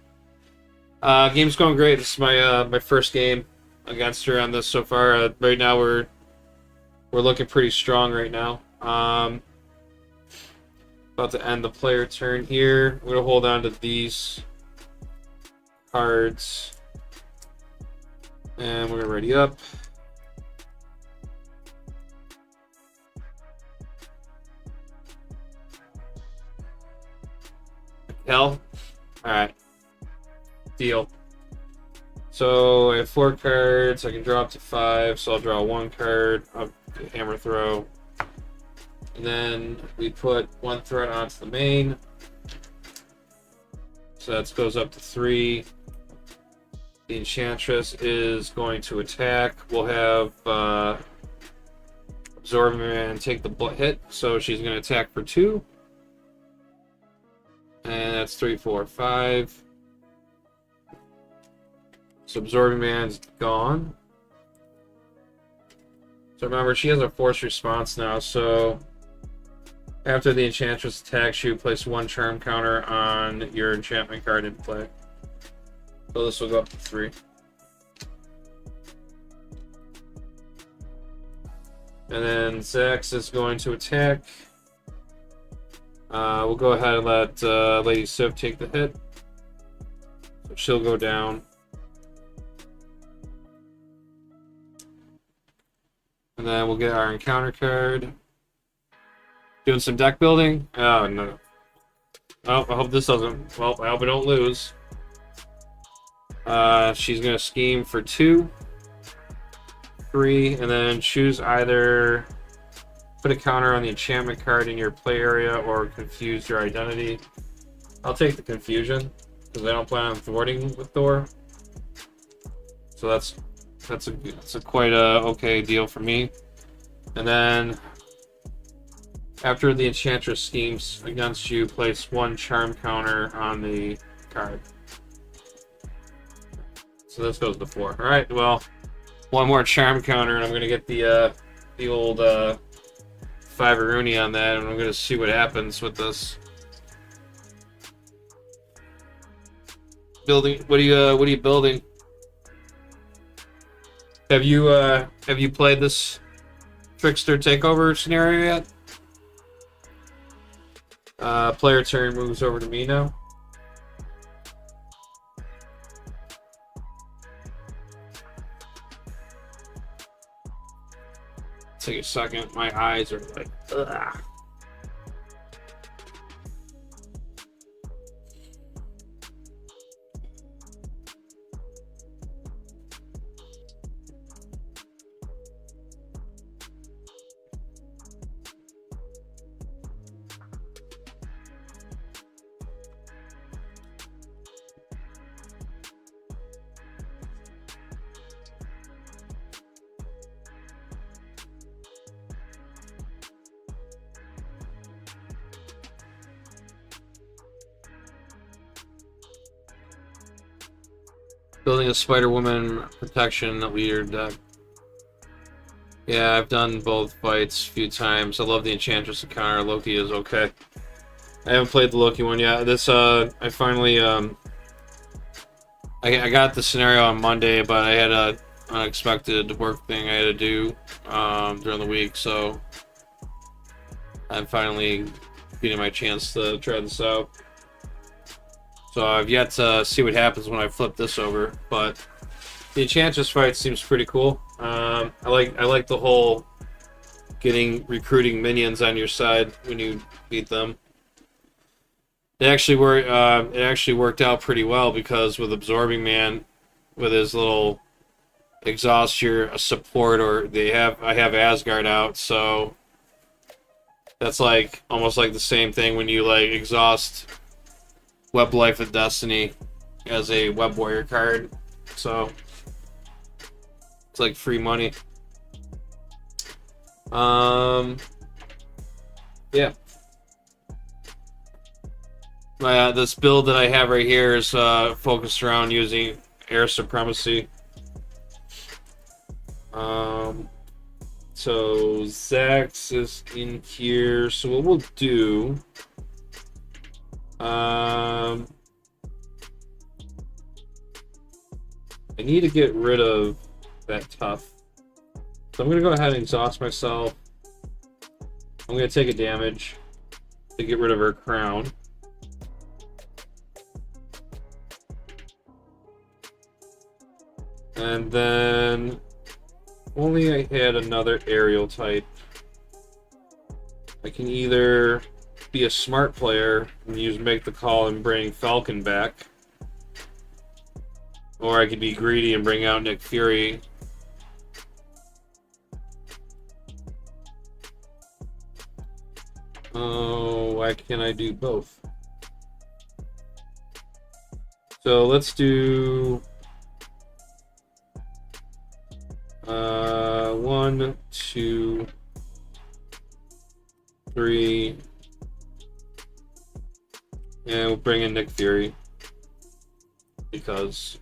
Game's going great. This is my first game against her on this so far. Right now we're looking pretty strong right now. About to end the player turn here. We're gonna hold on to these cards, and we're gonna ready up. Hell, all right. Deal. So I have 4 cards. I can draw up to 5, so I'll draw 1 card. I'll hammer throw. And then we put 1 threat onto the main. So that goes up to 3. The Enchantress is going to attack. We'll have Absorbing Man take the hit, so she's going to attack for 2. And that's 3, 4, 5. So Absorbing Man's gone. So remember, she has a force response now, so after the Enchantress attacks you, place 1 charm counter on your enchantment card in play. So this will go up to 3. And then Zax is going to attack. We'll go ahead and let Lady Sif take the hit. So she'll go down. And then we'll get our encounter card. Doing some deck building. Oh, no. Oh, I hope this doesn't... Well, I hope we don't lose. She's going to scheme for 2, 3, and then choose either... Put a counter on the enchantment card in your play area or confuse your identity. I'll take the confusion, because I don't plan on thwarting with Thor. So that's a quite okay deal for me. And then after the Enchantress schemes against you, place 1 charm counter on the card. So this goes to 4. All right, well, 1 more charm counter, and I'm gonna get the old 5 Rooney on that, and I'm gonna see what happens with this. Building. What are you building? Have you played this Trickster takeover scenario yet? Player turn moves over to me now. take a second. My eyes are like, ugh. Building a Spider-Woman protection leader deck. Yeah, I've done both fights a few times. I love the Enchantress encounter. Loki is okay. I haven't played the Loki one yet. This, I finally, I got the scenario on Monday, but I had a unexpected work thing I had to do, during the week, so I'm finally getting my chance to try this out. So I've yet to see what happens when I flip this over, but the Enchantress fight seems pretty cool. I like the whole recruiting minions on your side when you beat them. It actually worked out pretty well because with Absorbing Man, with his little exhaust, you're a support, or I have Asgard out, so that's like almost like the same thing when you like exhaust Web Life of Destiny as a Web Warrior card, so it's like free money. Yeah. This build that I have right here is focused around using air supremacy. So Zax is in here. So what we'll do, I need to get rid of that tough. So I'm gonna go ahead and exhaust myself. I'm gonna take a damage to get rid of her crown. And then only I had another aerial type. I can either be a smart player and make the call and bring Falcon back, or I could be greedy and bring out Nick Fury. Oh, why can't I do both? So let's do 1, 2, 3, and we'll bring in Nick Fury because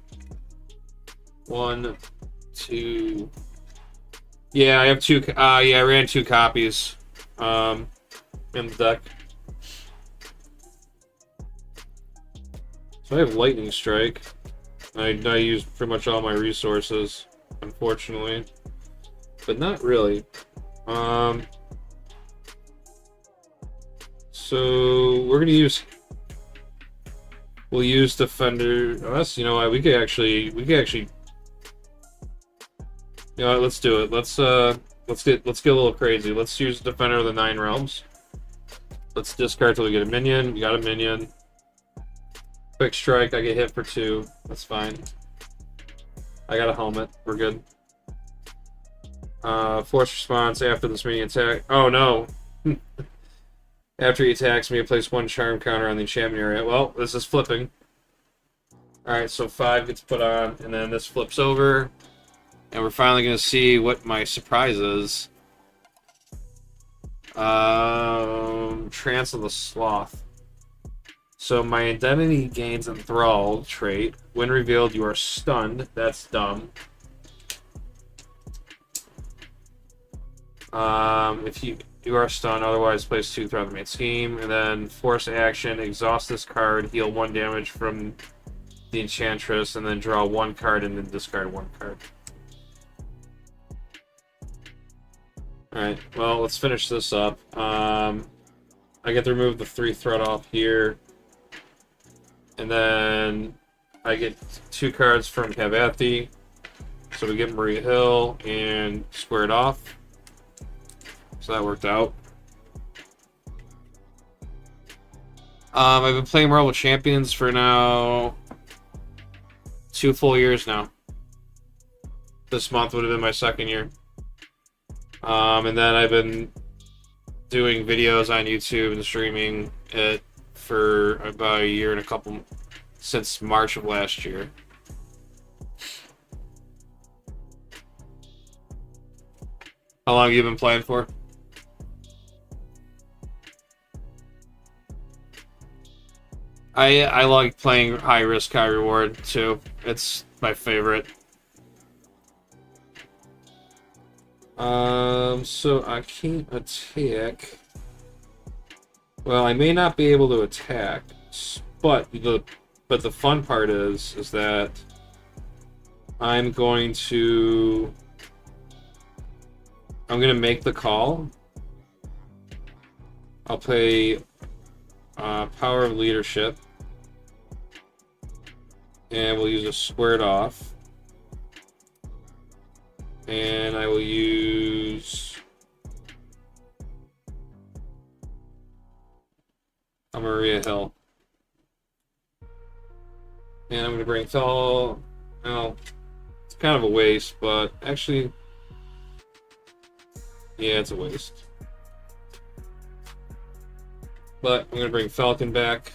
1, 2. Yeah, I have 2. Yeah, I ran 2 copies in the deck. So I have Lightning Strike. I used pretty much all my resources, unfortunately, but not really. So we're gonna we'll use Defender. Oh, you know what? We could actually. You know what? Let's do it. Let's get a little crazy. Let's use Defender of the Nine Realms. Let's discard till we get a minion. We got a minion. Quick strike. I get hit for 2. That's fine. I got a helmet. We're good. Force response after this minion attack. Oh no! After he attacks me, I place 1 charm counter on the enchantment area. Well, this is flipping. Alright, so 5 gets put on, and then this flips over. And we're finally going to see what my surprise is. Trance of the Sloth. So my identity gains enthralled trait. When revealed, you are stunned. That's dumb. If you are stunned, otherwise place 2 throughout the main scheme, and then force action, exhaust this card, heal 1 damage from the Enchantress, and then draw 1 card and then discard 1 card. Alright, well, let's finish this up. I get to remove the 3 threat off here, and then I get 2 cards from Cavathi, so we get Maria Hill and square it off. So that worked out. I've been playing Marvel Champions for now 2 full years now. This month would have been my 2nd year. And then I've been doing videos on YouTube and streaming it for about a year and a couple since March of last year. How long have you been playing for? I like playing high risk, high reward too. It's my favorite. So I can't attack. Well, I may not be able to attack, but the fun part is that I'm going to make the call. I'll play Power of Leadership, and we'll use a squared off. And I will use a Maria Hill. And I'm going to bring Thor. Well, it's kind of a waste, but actually, yeah, it's a waste. But I'm going to bring Falcon back.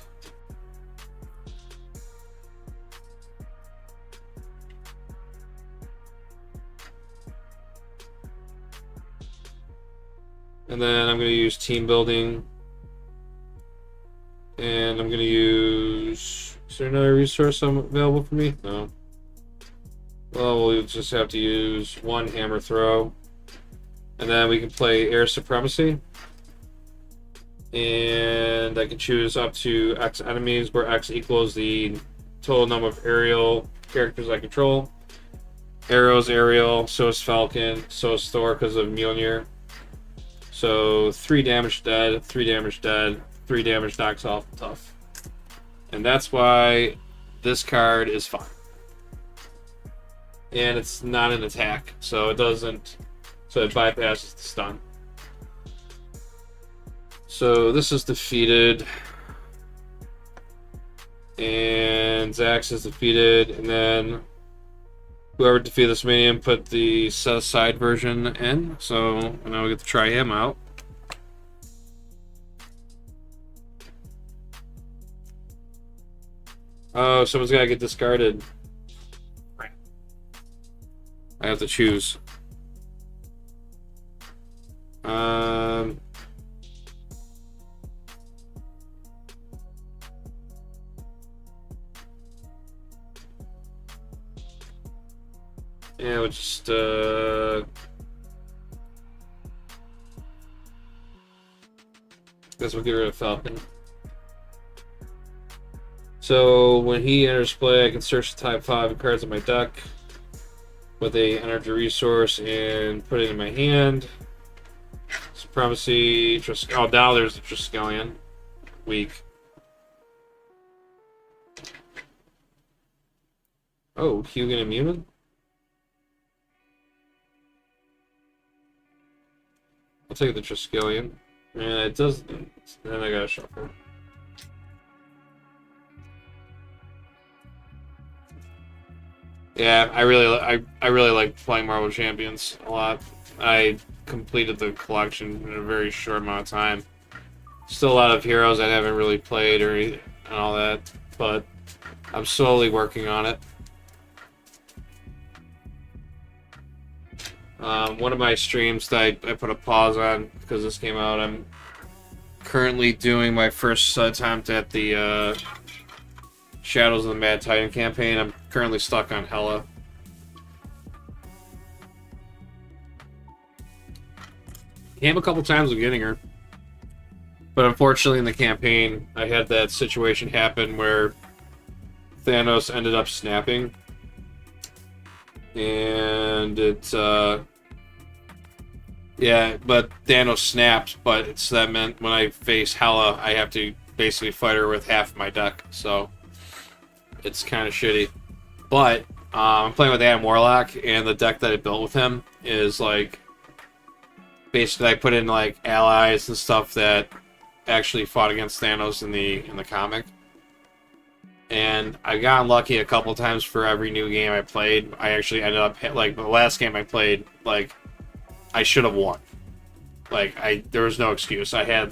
And then I'm going to use team building. And I'm going to use... Is there another resource available for me? No. Well, we'll just have to use 1 hammer throw. And then we can play air supremacy. And I can choose up to X enemies, where X equals the total number of aerial characters I control. Arrow's aerial, so is Falcon, so is Thor because of Mjolnir. So 3 damage dead, 3 damage dead, 3 damage knocks off tough. And that's why this card is fine. And it's not an attack, so it doesn't, so it bypasses the stun. So this is defeated. And Zax is defeated, and then whoever defeated this minion put the set aside version in, so now we get to try him out. Oh, someone's gotta get discarded. I have to choose. Yeah, we'll just guess we'll get rid of Falcon. So when he enters play, I can search the top 5 cards in my deck with a energy resource and put it in my hand. Supremacy, oh, now there's the Triskelion. Weak. Oh, Hugin immune? I'll take the Triskelion. And it does. Then I gotta shuffle. Yeah, I really like playing Marvel Champions a lot. I completed the collection in a very short amount of time. Still a lot of heroes I haven't really played or and all that, but I'm slowly working on it. One of my streams that I put a pause on because this came out, I'm currently doing my first attempt at the Shadows of the Mad Titan campaign. I'm currently stuck on Hela. Came a couple times of getting her. But unfortunately in the campaign, I had that situation happen where Thanos ended up snapping. And it's, yeah, but Thanos snapped, but that meant when I face Hela, I have to basically fight her with half my deck, so it's kind of shitty. But I'm playing with Adam Warlock, and the deck that I built with him is like basically I put in like allies and stuff that actually fought against Thanos in the comic. And I've gotten lucky a couple times for every new game I played. I actually ended up like the last game I played, like I should have won. Like there was no excuse. I had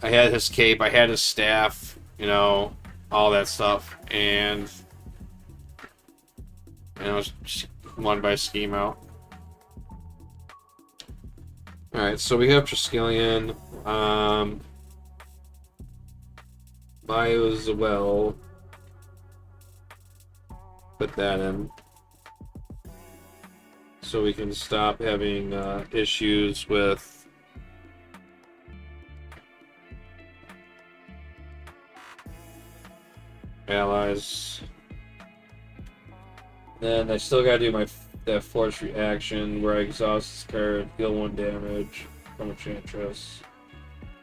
his cape, I had his staff, you know, all that stuff, and it was just won by schemo. All right, so we have Triskelion. Might as well put that in so we can stop having issues with allies. Then I still gotta do that force reaction where I exhaust this card, deal 1 damage from Enchantress.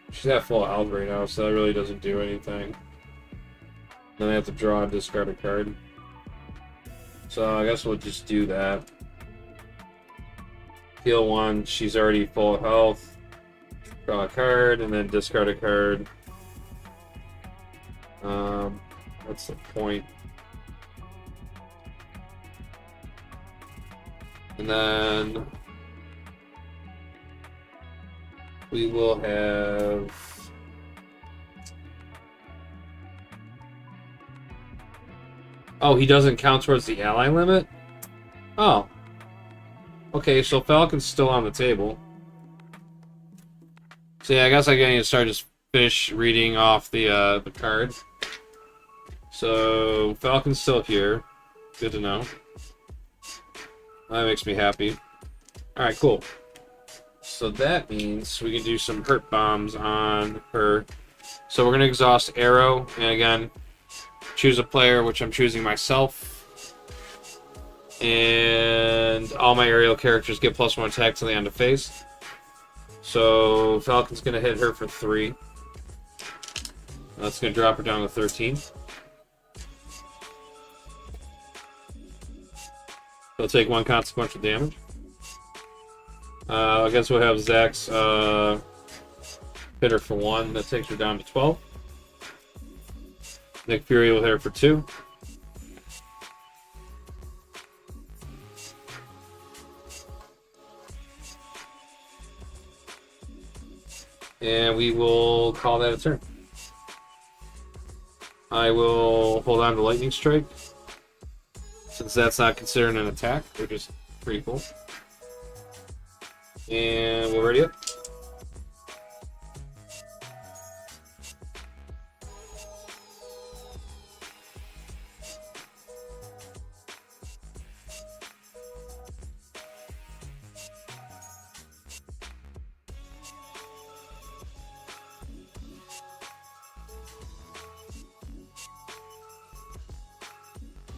She's at full health right now, so that really doesn't do anything. Then I have to draw and discard a card. So I guess we'll just do that. Heal 1, she's already full health. Draw a card, and then discard a card. What's the point? And then we will have he doesn't count towards the ally limit? Oh. Okay, so Falcon's still on the table. So yeah, I guess I need to start just finish reading off the cards. So Falcon's still here. Good to know. That makes me happy. Alright, cool. So that means we can do some hurt bombs on her. So we're going to exhaust Arrow, and again, choose a player, which I'm choosing myself. And all my aerial characters get +1 attack till the end of phase. So Falcon's going to hit her for 3. That's going to drop her down to 13. They'll take 1 consequential damage. I guess we'll have Zach's hit her for 1. That takes her down to 12. Nick Fury will hit her for 2. And we will call that a turn. I will hold on to Lightning Strike, since that's not considered an attack, which is pretty cool. And we'll ready up.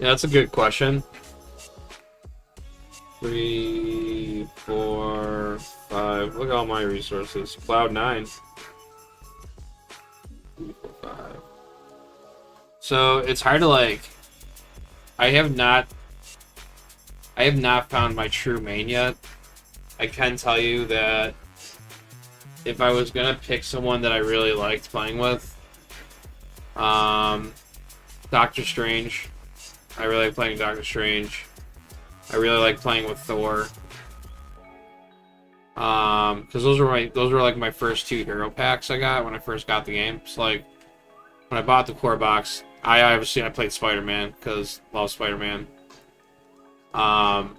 Yeah, that's a good question. 3, 4, 5. Look at all my resources. Cloud 9. 3, 4, 5. So it's hard to like. I have not found my true main yet. I can tell you that if I was gonna pick someone that I really liked playing with, Doctor Strange. I really like playing Doctor Strange. I really like playing with Thor. Because those were like my first 2 hero packs I got when I first got the game. So like when I bought the core box, I played Spider-Man because I love Spider-Man. And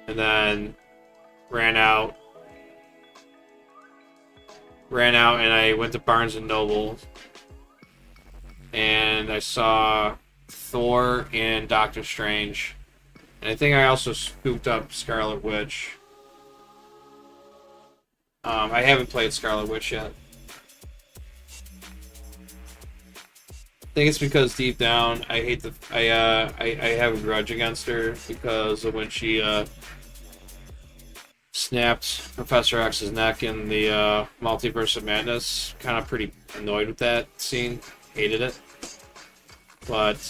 then ran out and I went to Barnes and Noble and I saw Thor and Doctor Strange, and I think I also scooped up Scarlet Witch. I haven't played Scarlet Witch yet. I think it's because deep down I hate I have a grudge against her because of when she snapped Professor X's neck in the Multiverse of Madness. Kind of pretty annoyed with that scene. Hated it. But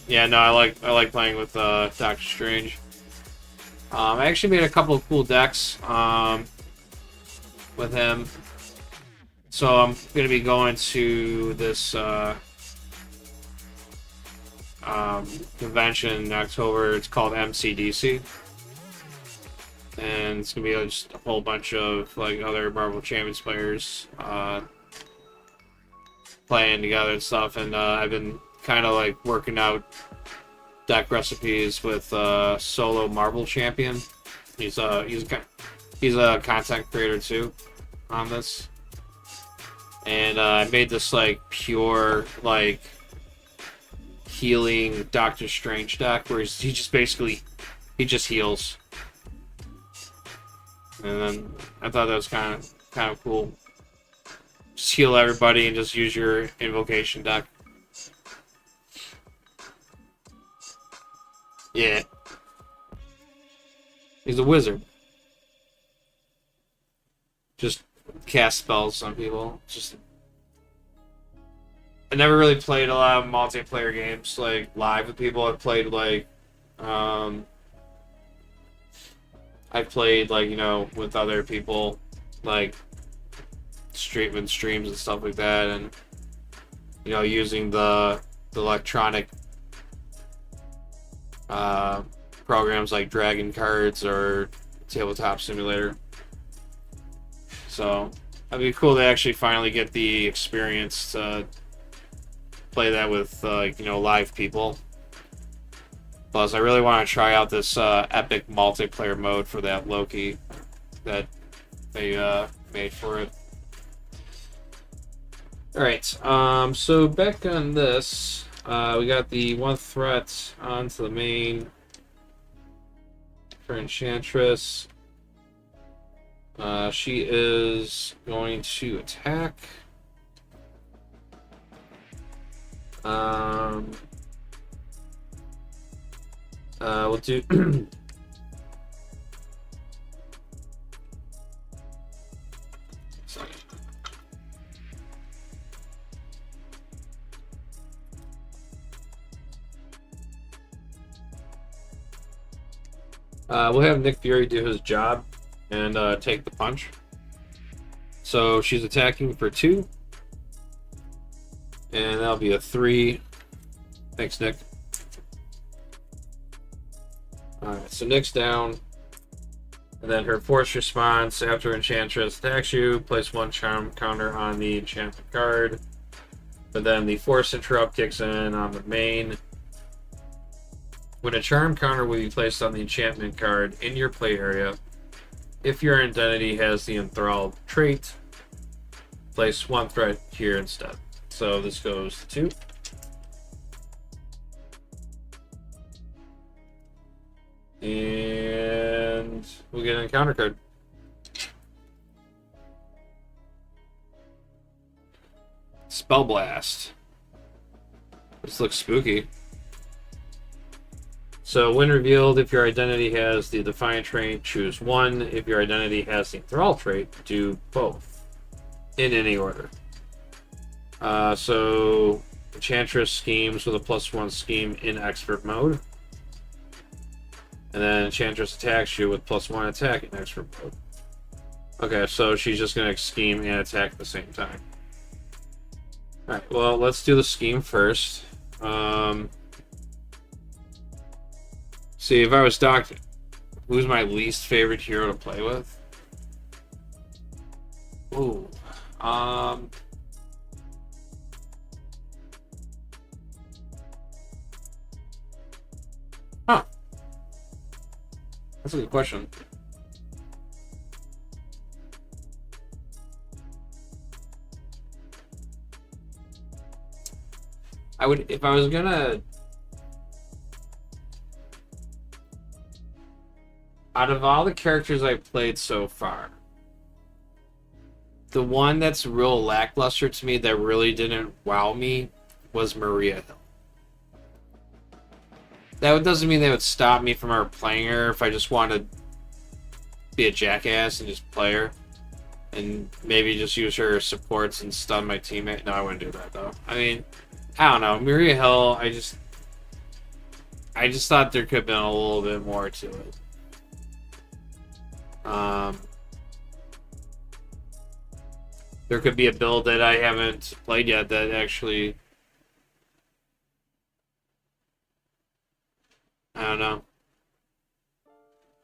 yeah, no, I like playing with Doctor Strange. I actually made a couple of cool decks with him. So I'm going to be going to this convention in October. It's called MCDC. And it's going to be just a whole bunch of like other Marvel Champions players playing together and stuff. And I've been kind of like working out deck recipes with Solo Marvel Champion. He's a content creator too on this. And I made this like pure like healing Doctor Strange deck where he just basically heals. And then I thought that was kind of cool. Just heal everybody and just use your invocation deck. Yeah. He's a wizard. Just cast spells on people. Just I never really played a lot of multiplayer games like live with people. I've played like with other people like streams and stuff like that, and using the electronic programs like Dragon Cards or Tabletop Simulator. So it'd be cool to actually finally get the experience to play that with live people. Plus, I really want to try out this epic multiplayer mode for that Loki that they made for it. Alright, so back on this, we got the one threat onto the main for Enchantress. She is going to attack. We'll do we'll have Nick Fury do his job and take the punch. So she's attacking for 2. And that'll be a 3. Thanks, Nick. Alright, so Nick's down. And then her force response after Enchantress attacks you, place 1 charm counter on the enchantment card. But then the force interrupt kicks in on the main. When a charm counter will be placed on the enchantment card in your play area, if your identity has the enthralled trait, place 1 threat here instead. So this goes to 2. And we'll get an encounter card. Spell Blast. This looks spooky. So when revealed, if your identity has the Defiant trait, choose 1. If your identity has the Enthrall trait, do both. In any order. So Enchantress schemes with a +1 scheme in expert mode. And then Enchantress attacks you with +1 attack in expert mode. Okay, so she's just going to scheme and attack at the same time. Alright, well, let's do the scheme first. See, if I was Doctor, who's my least favorite hero to play with? Ooh. Huh. That's a good question. I would, if I was gonna, out of all the characters I've played so far, the one that's real lackluster to me that really didn't wow me was Maria Hill. That doesn't mean they would stop me from ever playing her if I just wanted to be a jackass and just play her. And maybe just use her supports and stun my teammate. No, I wouldn't do that though. I mean, I don't know. Maria Hill, I just thought there could have been a little bit more to it. Um, there could be a build that I haven't played yet that actually, I don't know.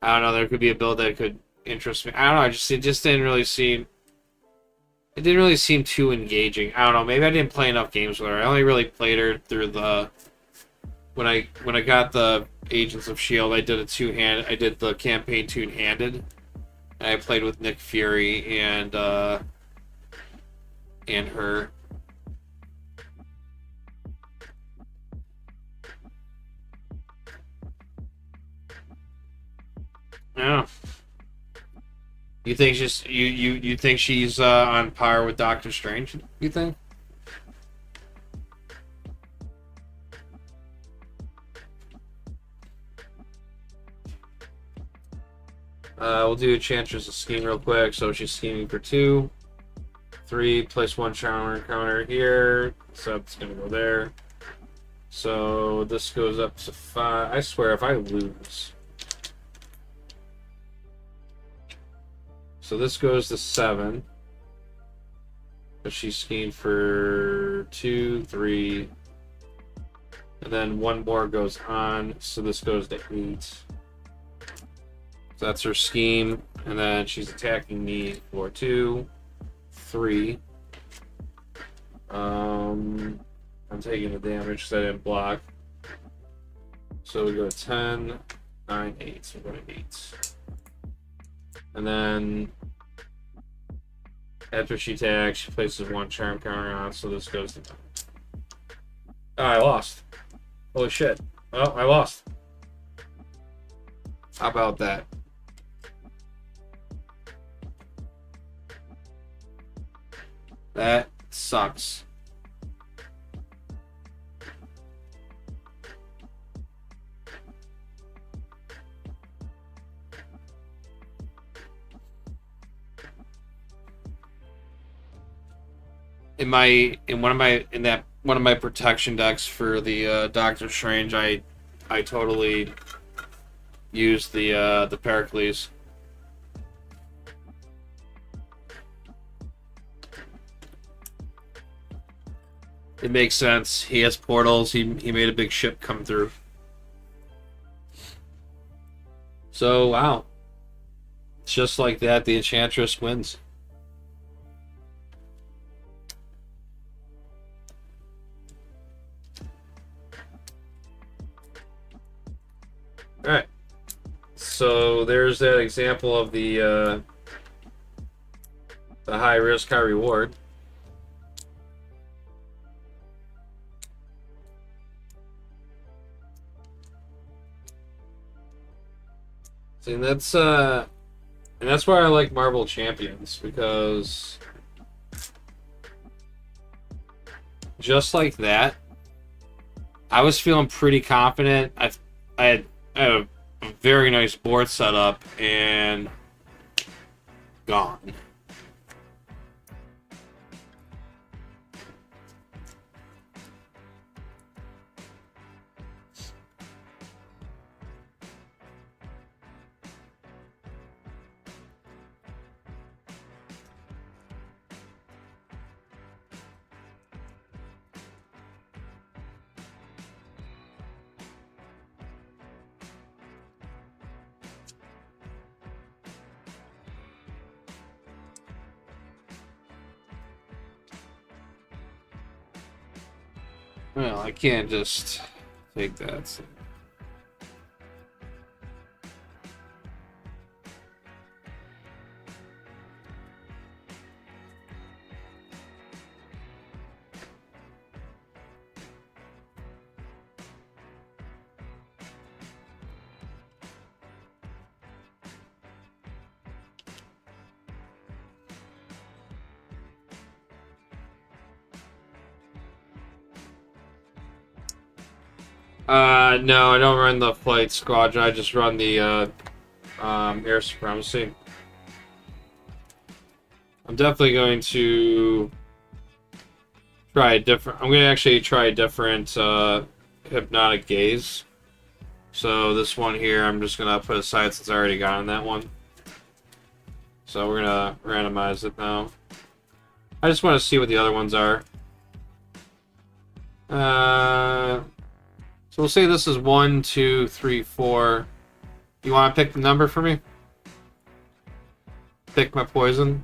I don't know. There could be a build that could interest me. I don't know. It just didn't really seem. It didn't really seem too engaging. I don't know. Maybe I didn't play enough games with her. I only really played her through the when I got the Agents of Shield. I did I did the campaign two-handed, and I played with Nick Fury and her. Yeah. You think you think she's on par with Doctor Strange? You think? We'll do Enchantress' scheme real quick. So she's scheming for 2, 3, place 1 charmer counter here. So it's gonna go there. So this goes up to 5. I swear, if I lose. So this goes to 7. But she's schemed for 2, 3. And then 1 more goes on. So this goes to 8. So that's her scheme. And then she's attacking me for 2, 3. I'm taking the damage because I didn't block. So we go to 10, 9, 8. So we're going to 8. And then after she attacks, she places 1 charm counter on, so this goes to 9. Oh, I lost. Holy shit. Well, I lost. How about that? That sucks. In one of my protection decks for the Doctor Strange, I totally used the Pericles. It makes sense. He has portals. He made a big ship come through. So wow, just like that, the Enchantress wins. Alright, so there's that example of the high risk, high reward. See, and that's why I like Marvel Champions, because just like that, I was feeling pretty confident. I had a very nice board setup and gone. Well, I can't just take that. So. No, I don't run the flight squadron. I just run the air supremacy. I'm definitely going to try a different. I'm going to actually try a different hypnotic gaze. So this one here, I'm just going to put aside since I already got on that one. So we're gonna randomize it now. I just want to see what the other ones are. So we'll say this is 1, 2, 3, 4. You want to pick the number for me? Pick my poison.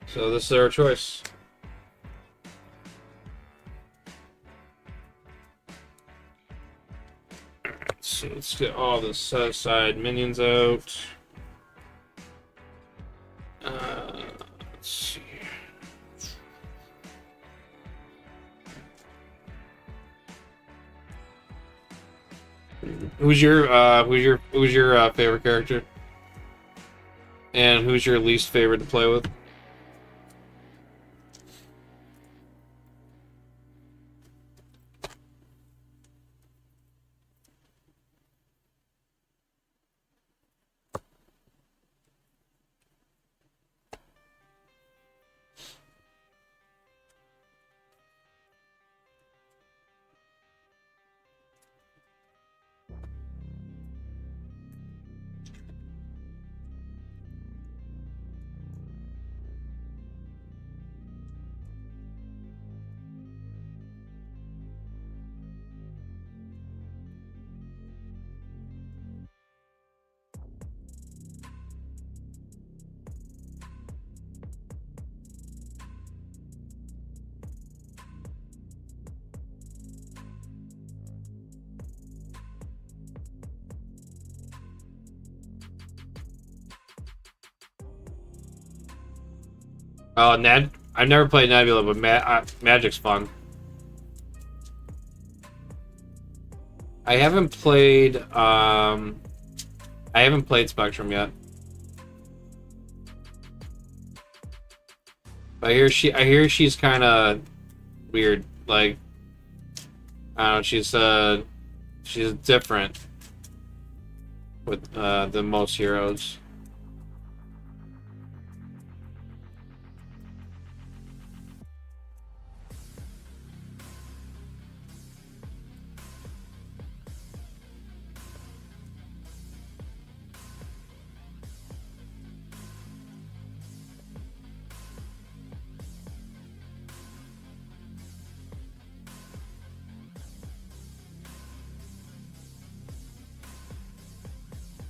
So this is our choice. So let's get all the set aside minions out. Let's see. Who's your favorite character? And who's your least favorite to play with? Oh, I've never played Nebula, but Magic's fun. I haven't played Spectrum yet. But I hear she's kind of weird. Like, I don't know, she's different with than most heroes.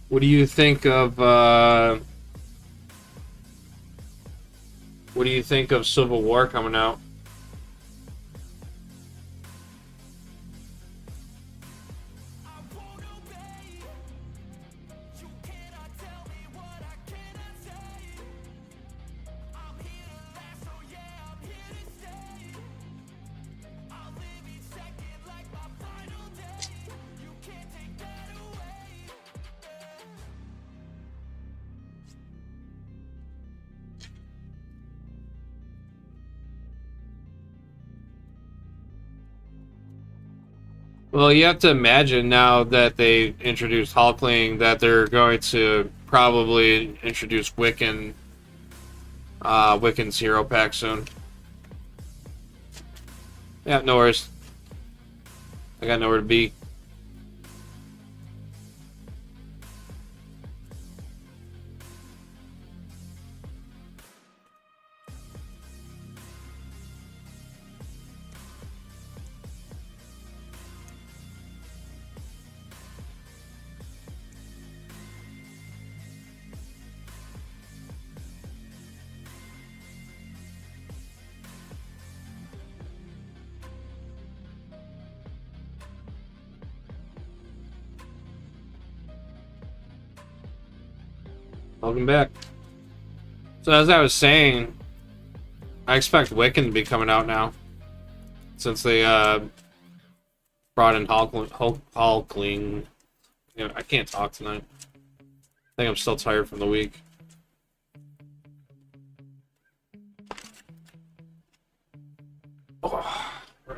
What do you think of Civil War coming out? Well, you have to imagine now that they introduced Hulkling that they're going to probably introduce Wiccan's hero pack soon. Yeah, no worries. I got nowhere to be. Welcome back. So as I was saying, I expect Wiccan to be coming out now, since they brought in Hulkling. You know, I can't talk tonight. I think I'm still tired from the week. Oh, right.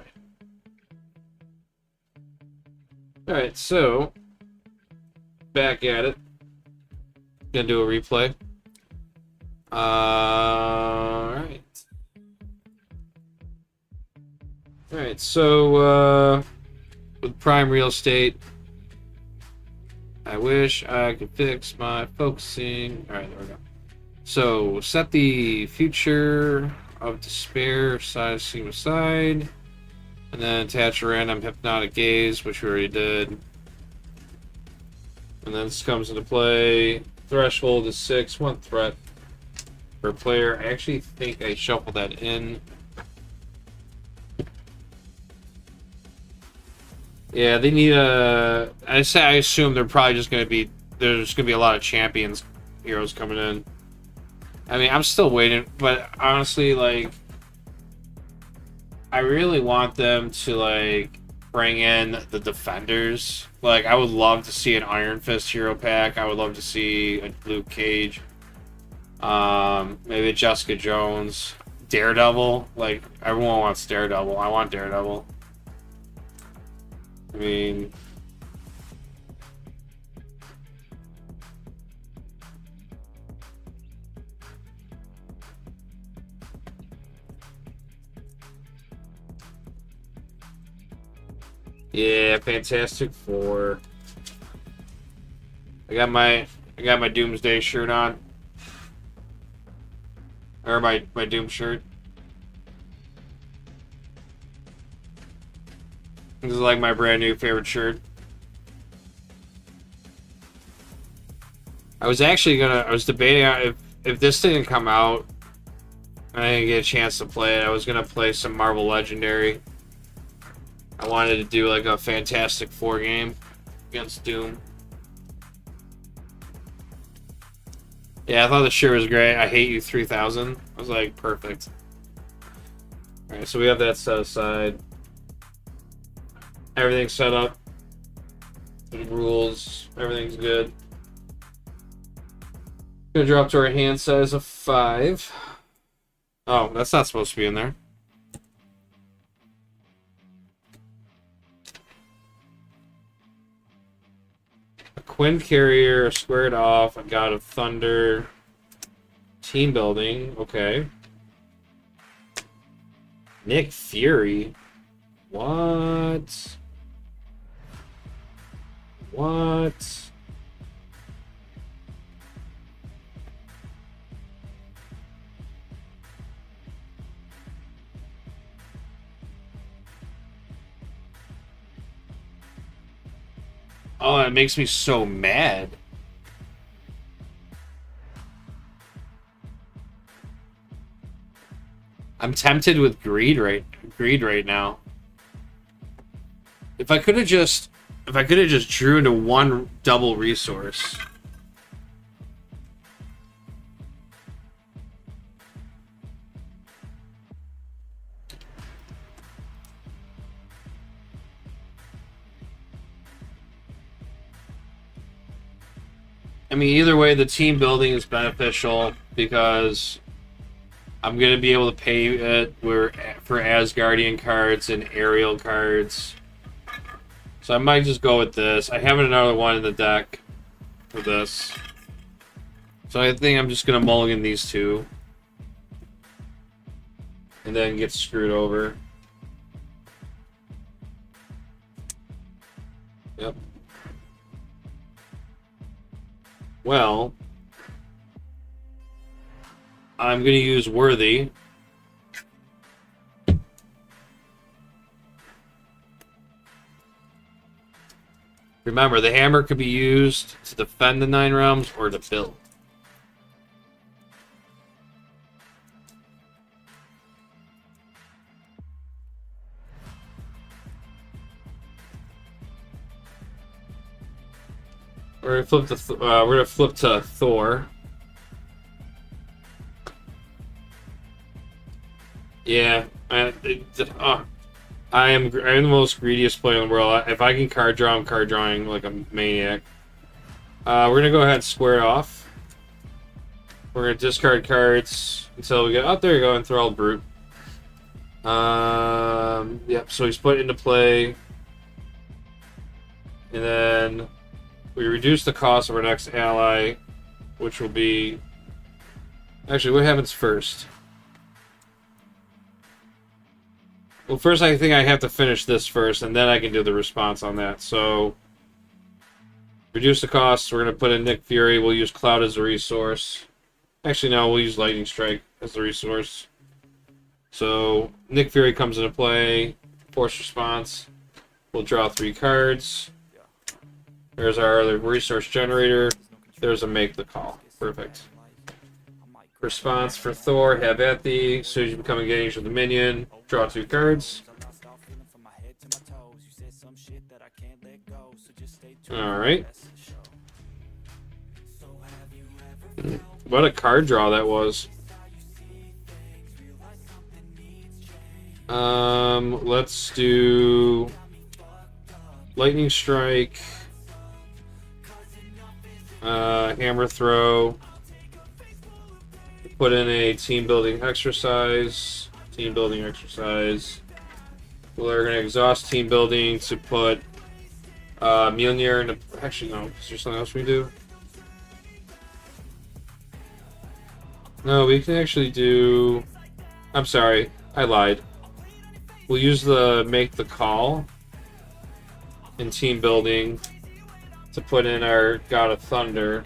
All right, so back at it. Gonna do a replay. Alright. Alright, so with Prime Real Estate, I wish I could fix my focusing. Alright, there we go. So, set the future of despair size seam aside. And then attach a random hypnotic gaze, which we already did. And then this comes into play. Threshold is 6, 1 threat per player. I actually think I shuffled that in. Yeah, they need a. I assume they're probably just going to be. There's going to be a lot of champions heroes coming in. I mean, I'm still waiting, but honestly, like, I really want them to like bring in the defenders. Like, I would love to see an Iron Fist hero pack. I would love to see a Luke Cage. Maybe a Jessica Jones, Daredevil. Like, everyone wants Daredevil. I want Daredevil. I mean, yeah, Fantastic Four. I got my Doomsday shirt on, or my Doom shirt. This is like my brand new favorite shirt. I was debating on if this didn't come out, and I didn't get a chance to play it, I was gonna play some Marvel Legendary. I wanted to do like a Fantastic Four game against Doom. Yeah, I thought the shirt was great. I Hate You 3000. I was like, perfect. Alright, so we have that set aside. Everything's set up. The rules. Everything's good. Gonna drop to our hand size of 5. Oh, that's not supposed to be in there. A Quinn Carrier, a Squared Off, a God of Thunder, Team Building, okay. Nick Fury. What? What? Oh, it makes me so mad. I'm tempted with greed right now. If I could have just drew into one double resource. I mean, either way, the team building is beneficial because I'm gonna be able to pay it for Asgardian cards and aerial cards. So I might just go with this. I have another one in the deck for this. So I think I'm just going to mulligan these two. And then get screwed over. Yep. Well, I'm going to use Worthy. Remember, the hammer could be used to defend the 9 realms or to build. We're gonna flip to Thor. Yeah, I am the most greediest player in the world. If I can card draw, I'm card drawing like a maniac. We're gonna go ahead and square it off. We're gonna discard cards until we get. Oh, there you go, and throw all brute. Yep. So he's put into play, and then we reduce the cost of our next ally, which will be. Actually, what happens first? Well, first I think I have to finish this first, and then I can do the response on that. So, Reduce the cost. We're going to put in Nick Fury. We'll use Cloud as a resource. Actually, no, we'll use Lightning Strike as the resource. So, Nick Fury comes into play. Force response. We'll draw 3 cards. There's our other resource generator. There's a make the call. Perfect. Response for Thor. Have at thee. As soon as you become engaged with the minion, draw 2 cards. Alright. What a card draw that was. Let's do Lightning Strike, Hammer Throw, put in a team building exercise. We're going to exhaust team building to put Mjolnir in. Actually, no. Is there something else we do? No, we can actually do. I'm sorry, I lied. We'll use the make the call in team building to put in our God of Thunder.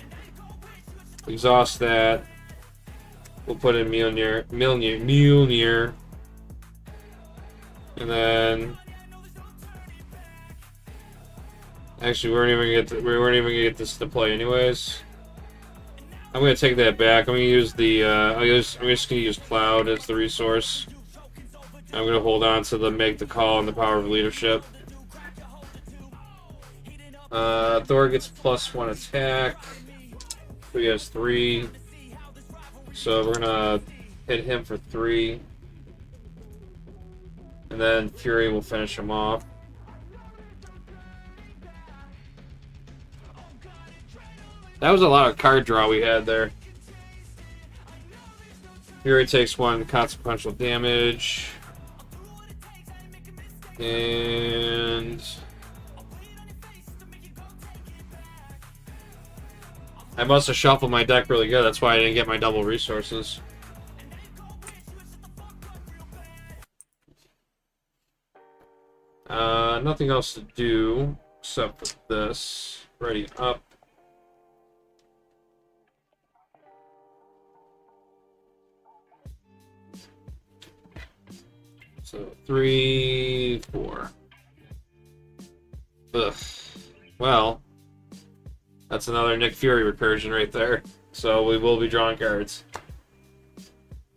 Exhaust that. We'll put in Mjolnir. And then actually we weren't even gonna get this to play anyways. I'm gonna take that back. I'm gonna use the I'm just gonna use Cloud as the resource. I'm gonna hold on to the make the call and the power of leadership. Thor gets +1 attack. He has 3. So we're gonna hit him for 3. And then Fury will finish him off. That was a lot of card draw we had there. Fury takes 1 consequential damage. And I must have shuffled my deck really good. That's why I didn't get my double resources. Nothing else to do except for this. Ready up. So 3, 4. Ugh. Well, that's another Nick Fury recursion right there. So we will be drawing cards.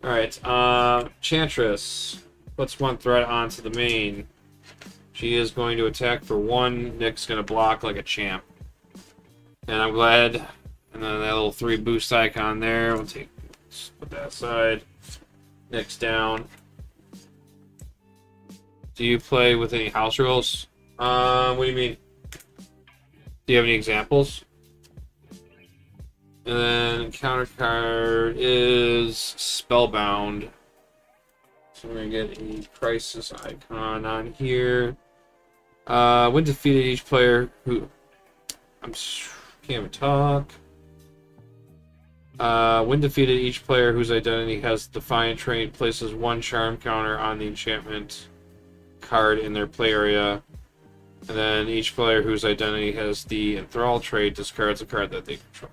Alright, Enchantress puts 1 threat onto the main. She is going to attack for 1. Nick's going to block like a champ. And I'm glad. And then that little 3 boost icon there. We'll put that aside. Nick's down. Do you play with any house rules? What do you mean? Do you have any examples? And then counter card is Spellbound. So we're gonna get a crisis icon on here. When defeated, each player who can't even talk. When defeated, each player whose identity has Defiant trait places 1 charm counter on the enchantment card in their play area. And then each player whose identity has the Enthrall trait discards a card that they control.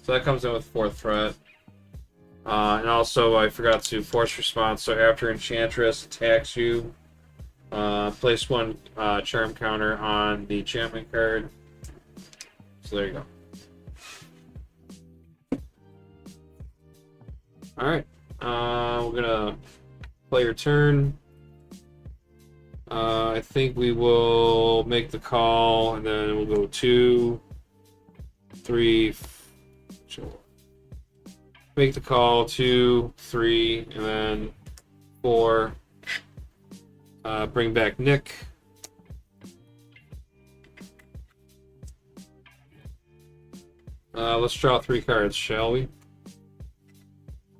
So that comes in with 4th threat. And also, I forgot to force response. So after Enchantress attacks you, place 1 charm counter on the enchantment card. So there you go. Alright. We're gonna play your turn. I think we will make the call, and then we'll go 2, 3, make the call, 2, 3, and then 4. Bring back Nick. Let's draw 3 cards, shall we?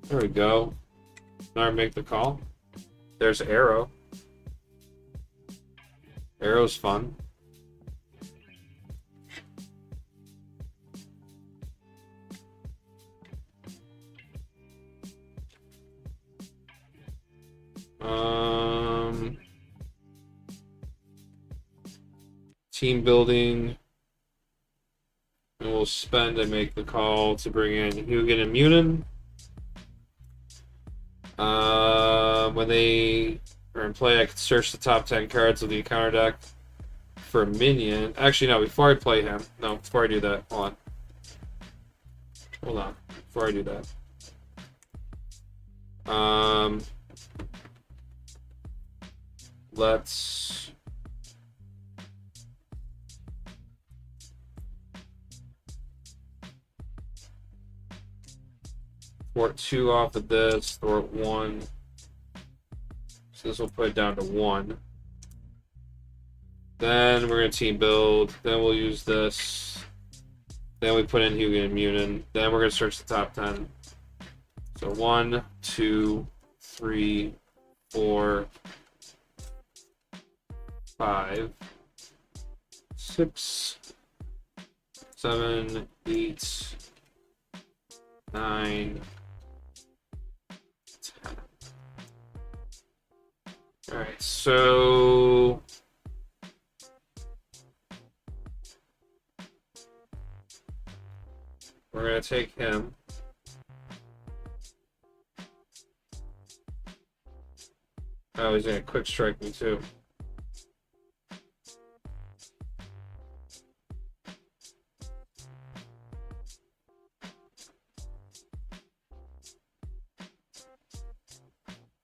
There we go. Now make the call. There's Arrow. Arrow's fun. Team building. will spend and make the call to bring in Hugin and Munin. When they are in play, I can search the top 10 cards of the encounter deck for a minion. Actually, no, before I play him. No, before I do that. Hold on. Before I do that. Let's... thwart 2 off of this, thwart 1. So this will put it down to 1. Then we're going to team build. Then we'll use this. Then we put in Hugin and Munin. Then we're going to search the top 10. So 1, 2, 3, 4, 5, 6, 7, 8, 9, 10. Alright, so we're going to take him. Oh, he's going to quick strike me too.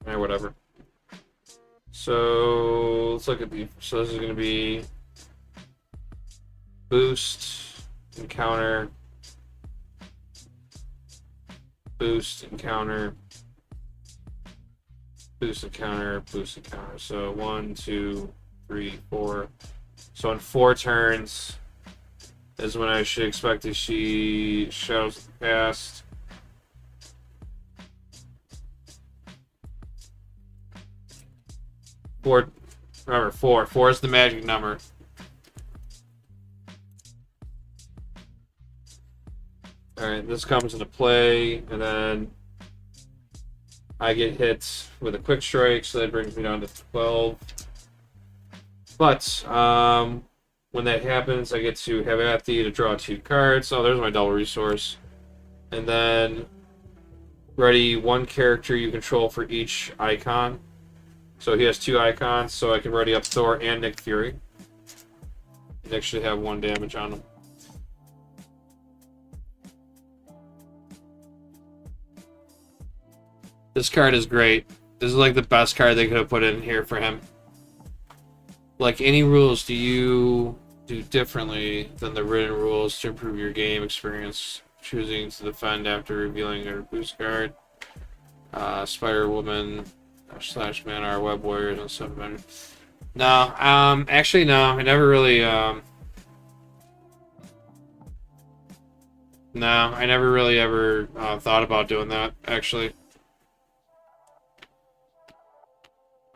Whatever. So let's look at the. So this is going to be boost, encounter, boost, encounter, boost, encounter, boost, encounter. So 1, 2, 3, 4. So in 4 turns is when I should expect to see Shadows of the Past. Remember, 4. 4 is the magic number. Alright, this comes into play, and then I get hit with a quick strike, so that brings me down to 12. But, when that happens, I get to have Athe to draw 2 cards. Oh, there's my double resource. And then, ready 1 character you control for each icon. So he has 2 icons, so I can ready up Thor and Nick Fury. Nick should have 1 damage on him. This card is great. This is like the best card they could have put in here for him. Like, any rules do you do differently than the written rules to improve your game experience? Choosing to defend after revealing a boost card. Spider-Woman... / Man, Web Warriors and stuff. No, actually no, I never really, no, I never really ever thought about doing that, actually.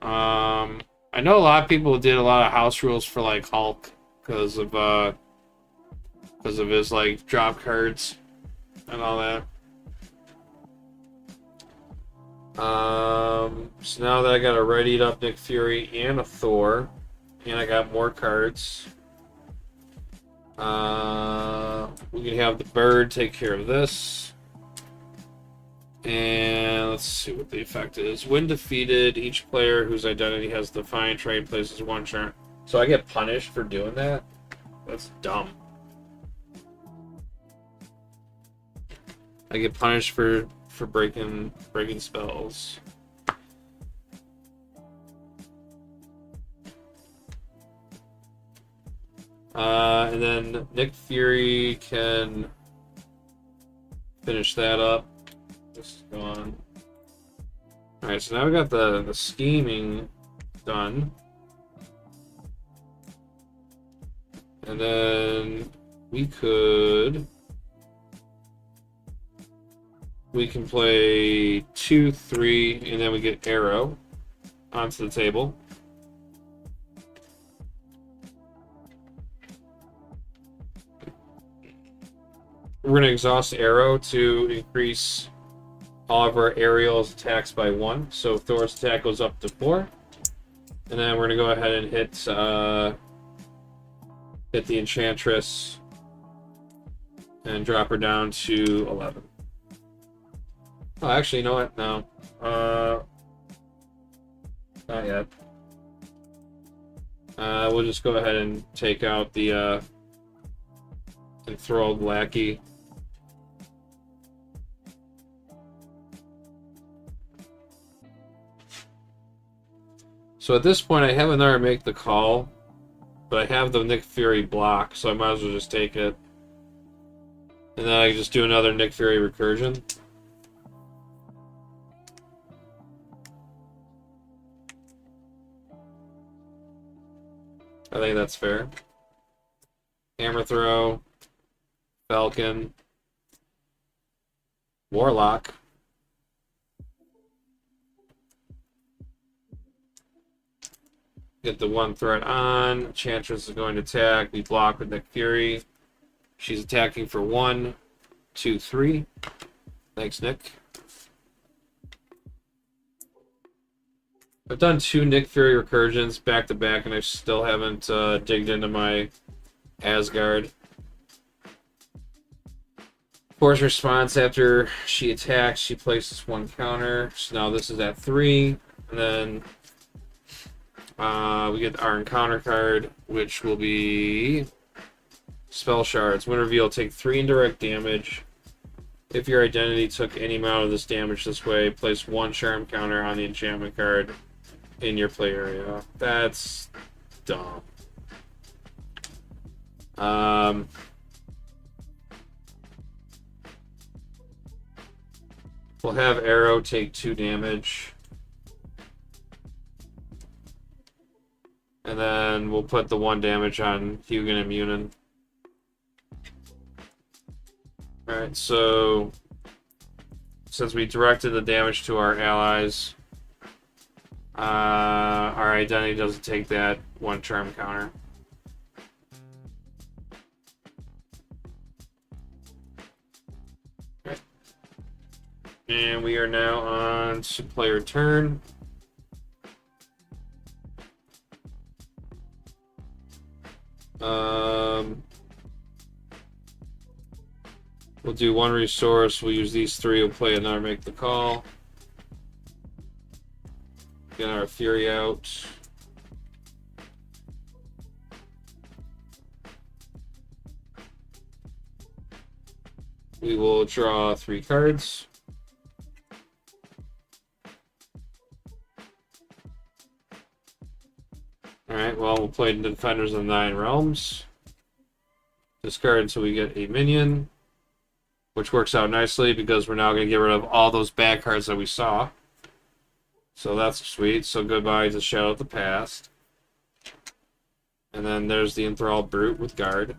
I know a lot of people did a lot of house rules for, like, Hulk, because of his, like, drop cards and all that. So now that I got a readied up Nick Fury and a Thor, and I got more cards, we can have the bird take care of this. And let's see what the effect is. When defeated, each player whose identity has defined trade places 1 charm. So I get punished for doing that? That's dumb. I get punished for breaking spells. And then Nick Fury can finish that up. This is gone. Alright, so now we got the scheming done. And then we can play 2, 3, and then we get Arrow onto the table. We're going to exhaust Arrow to increase all of our aerials attacks by 1. So Thor's attack goes up to 4. And then we're going to go ahead and hit the Enchantress and drop her down to 11. Oh, actually, you know what? No. Not yet. We'll just go ahead and take out the enthralled lackey. So at this point, I have another make the call, but I have the Nick Fury block, so I might as well just take it. And then I can just do another Nick Fury recursion. I think that's fair. Hammer throw, Falcon, Warlock. Get the one threat on. Enchantress is going to attack. We block with Nick Fury. She's attacking for 1, 2, 3. Thanks, Nick. I've done 2 Nick Fury recursions back to back, and I still haven't digged into my Asgard. Force response after she attacks, she places 1 counter. So now this is at 3, and then we get our encounter card, which will be Spell Shards. When revealed, take 3 indirect damage. If your identity took any amount of this damage this way, place 1 charm counter on the enchantment card in your play area. That's dumb. We'll have Arrow take 2 damage. And then we'll put the 1 damage on Hugin and Munin. Alright, so since we directed the damage to our allies, our identity doesn't take that 1 charm counter. Okay. And we are now on to player turn. We'll do 1 resource. We'll use these 3. We'll play another make the call. Get our Fury out. We will draw 3 cards. Alright, well, we'll play Defenders of the 9 Realms. Discard until we get a minion, which works out nicely because we're now going to get rid of all those bad cards that we saw. So that's sweet. So goodbye to Shadow of the Past. And then there's the Enthralled Brute with Guard.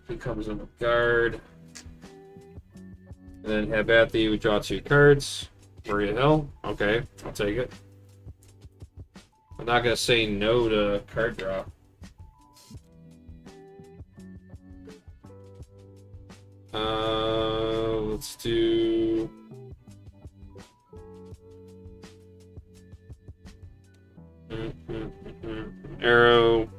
He comes in with Guard. And then Habathy, we draw 2 cards. Maria Hill, okay, I'll take it. I'm not gonna say no to card draw. Let's do Arrow.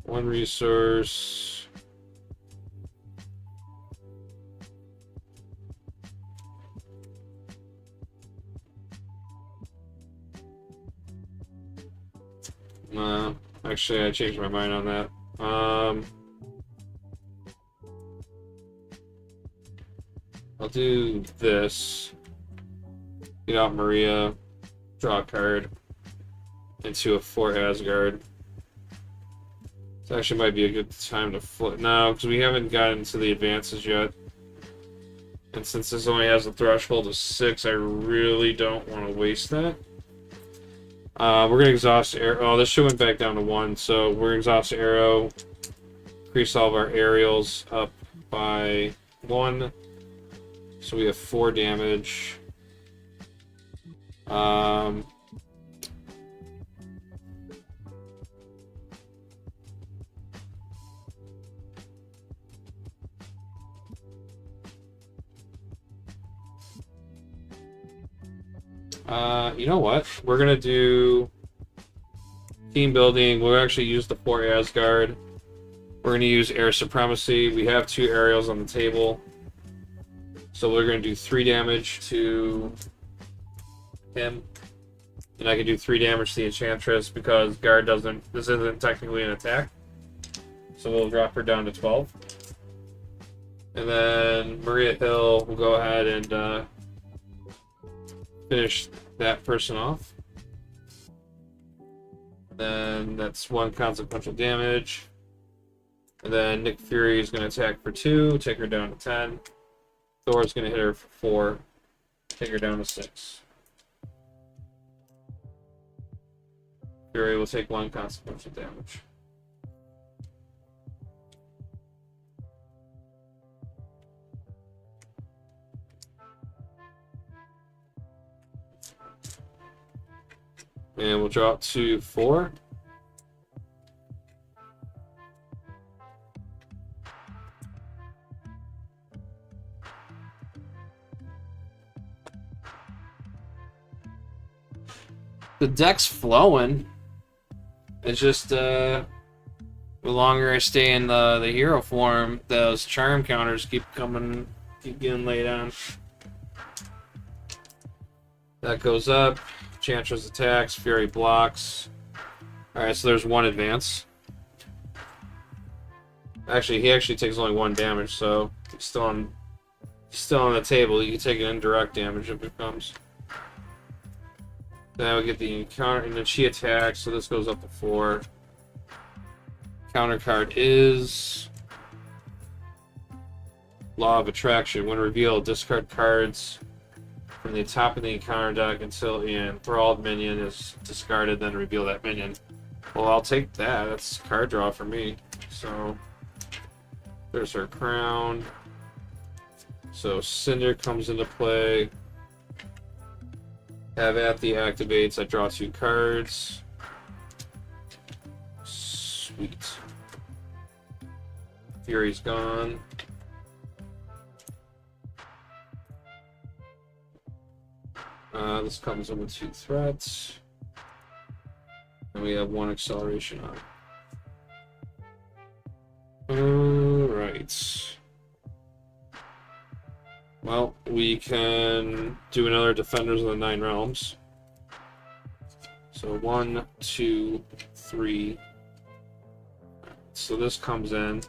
One resource. Actually, I changed my mind on that. I'll do this. Get out Maria, draw a card into a 4 Asgard. This actually might be a good time to flip now, because we haven't gotten to the advances yet. And since this only has a threshold of 6, I really don't want to waste that. We're going to exhaust Arrow. Oh, this should went back down to 1, so we're going to exhaust Arrow. Increase all of our aerials up by 1. So we have 4 damage. You know what? We're gonna do team building. We'll actually use the 4 Asgard. We're gonna use air supremacy. We have 2 aerials on the table. So we're gonna do 3 damage to him. And I can do 3 damage to the Enchantress because guard doesn't. This isn't technically an attack. So we'll drop her down to 12. And then Maria Hill will go ahead and finish that person off. Then that's 1 consequential damage. And then Nick Fury is going to attack for 2, take her down to 10. Thor is going to hit her for 4, take her down to 6. Fury will take 1 consequential damage. And we'll drop to 4. The deck's flowing. It's just the longer I stay in the hero form, those charm counters keep getting laid on. That goes up. Enchantress attacks. Fury blocks. Alright, so there's 1 advance. Actually, he actually takes only 1 damage, so he's still on the table. You can take an indirect damage if it comes. Then we get the encounter, and then she attacks, so this goes up to 4. Counter card is Law of Attraction. When revealed, discard cards from the top of the encounter deck until the enthralled minion is discarded, then reveal that minion. Well, I'll take that. That's card draw for me. So there's her crown. So Cinder comes into play. Have at the activates. I draw 2 cards. Sweet. Fury's gone. This comes in with 2 threats. And we have 1 acceleration on. Alright. Well, we can do another Defenders of the 9 Realms. So 1, 2, 3. So this comes in.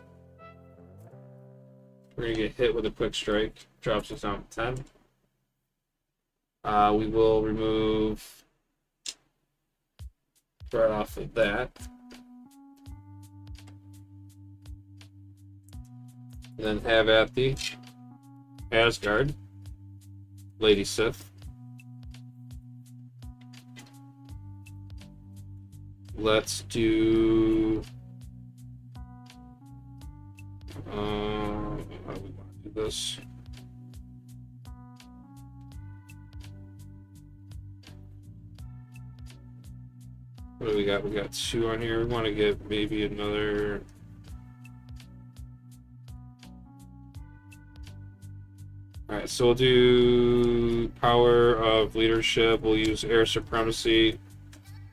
We're going to get hit with a quick strike. Drops us down to 10. We will remove right off of that. And then have at the Asgard, Lady Sith. Let's do. How do we want to do this? What do we got? We got 2 on here. We want to get maybe another. Alright, so we'll do Power of Leadership. We'll use Air Supremacy.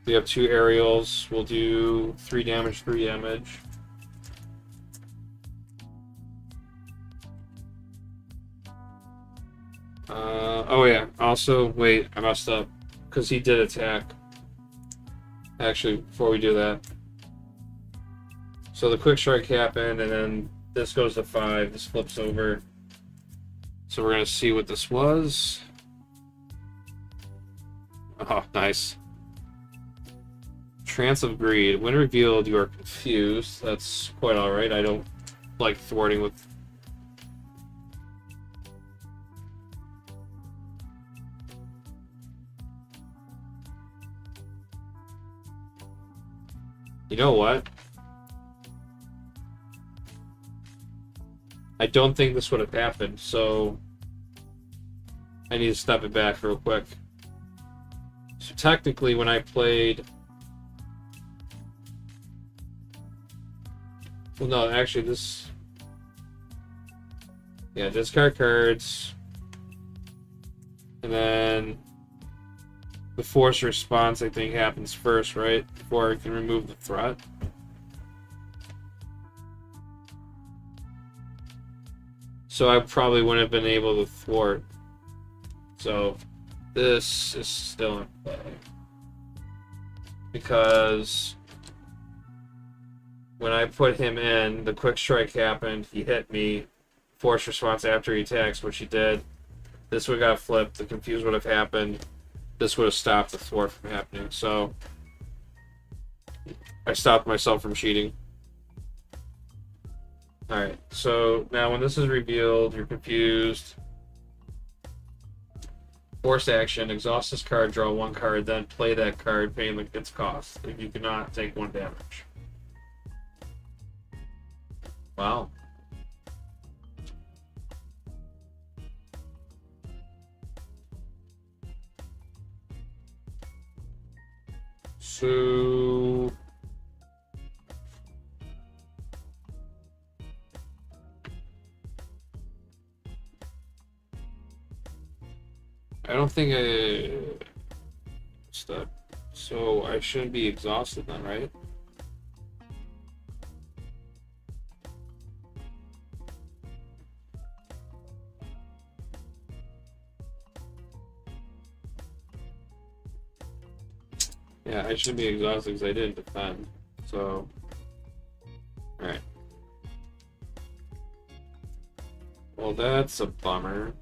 We have 2 aerials. We'll do 3 damage, 3 damage. Oh yeah, also, wait, I messed up. Because he did attack. Actually, before we do that. So the quick strike happened, and then this goes to 5. This flips over. So we're going to see what this was. Oh, nice. Trance of Greed. When revealed, you are confused. That's quite alright. I don't like thwarting with... You know what? I don't think this would have happened, so I need to step it back real quick. So technically, when I played... Well, no, actually, this... Yeah, discard cards. And then the force response, I think, happens first, right? Before I can remove the threat. So I probably wouldn't have been able to thwart. So this is still in play. Because when I put him in, the quick strike happened, he hit me, force response after he attacks, which he did. This would have got flipped, the confuse would have happened, this would have stopped the thwart from happening. So I stopped myself from cheating. Alright, so now when this is revealed, you're confused. Force action, exhaust this card, draw one card, then play that card, paying its cost. If you cannot, take 1 damage. Wow. So I don't think step. So I shouldn't be exhausted then, right? Yeah, I shouldn't be exhausted because I didn't defend. So, alright. Well, that's a bummer.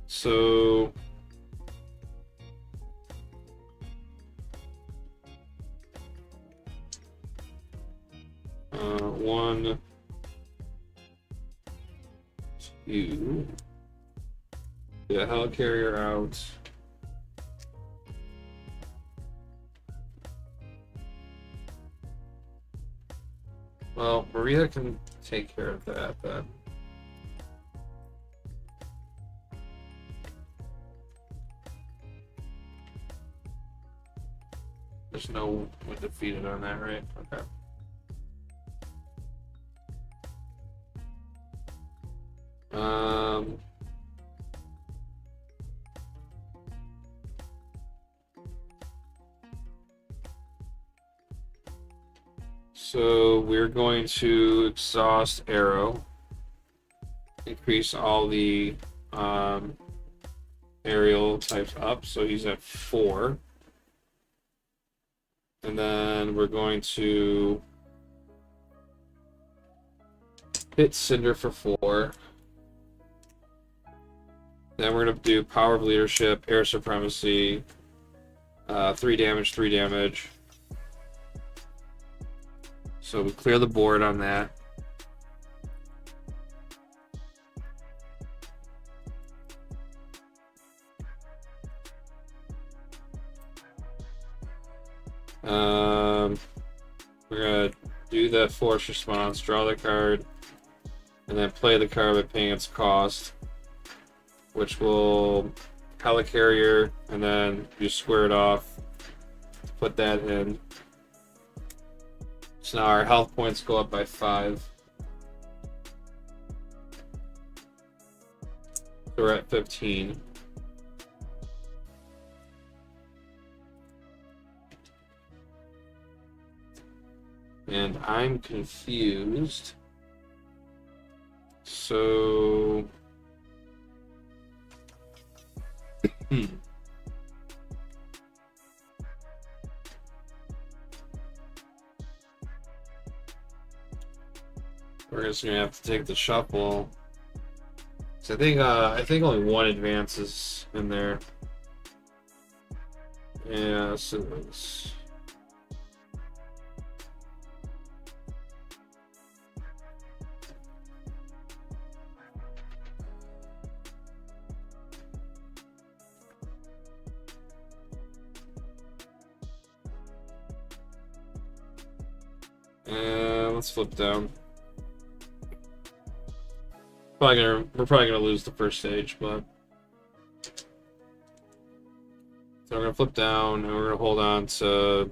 So one, two, get a helicarrier out. Well, Maria can take care of that then. There's no one defeated on that, right? Okay. So we're going to exhaust arrow, increase all the aerial types up, so he's at 4. And then we're going to hit Cinder for 4. Then we're going to do Power of Leadership, Air Supremacy, 3 damage, 3 damage. So we clear the board on that. We're going to do the force response, draw the card, and then play the card by paying its cost, which will helicarrier, and then you square it off to put that in. So now our health points go up by 5. So we're at 15. And I'm confused. So we're just gonna have to take the shuffle. So I think only 1 advance is in there. Yeah, so it's let's flip down. We're probably gonna lose the first stage, but so we're gonna flip down and we're gonna hold on to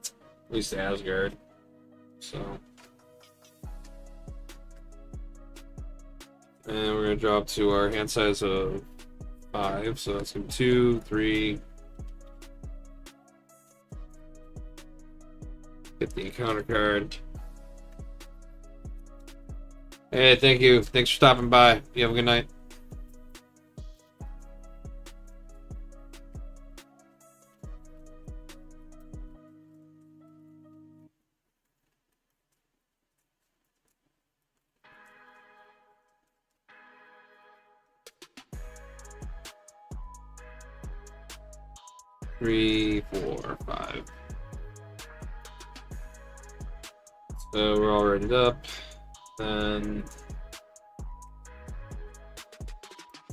at least Asgard. So And we're going to drop to our hand size of 5. So that's going to be 2, 3. Get the encounter card. Hey, thank you. Thanks for stopping by. You have a good night. Three, 4, 5. So we're all readied up. Then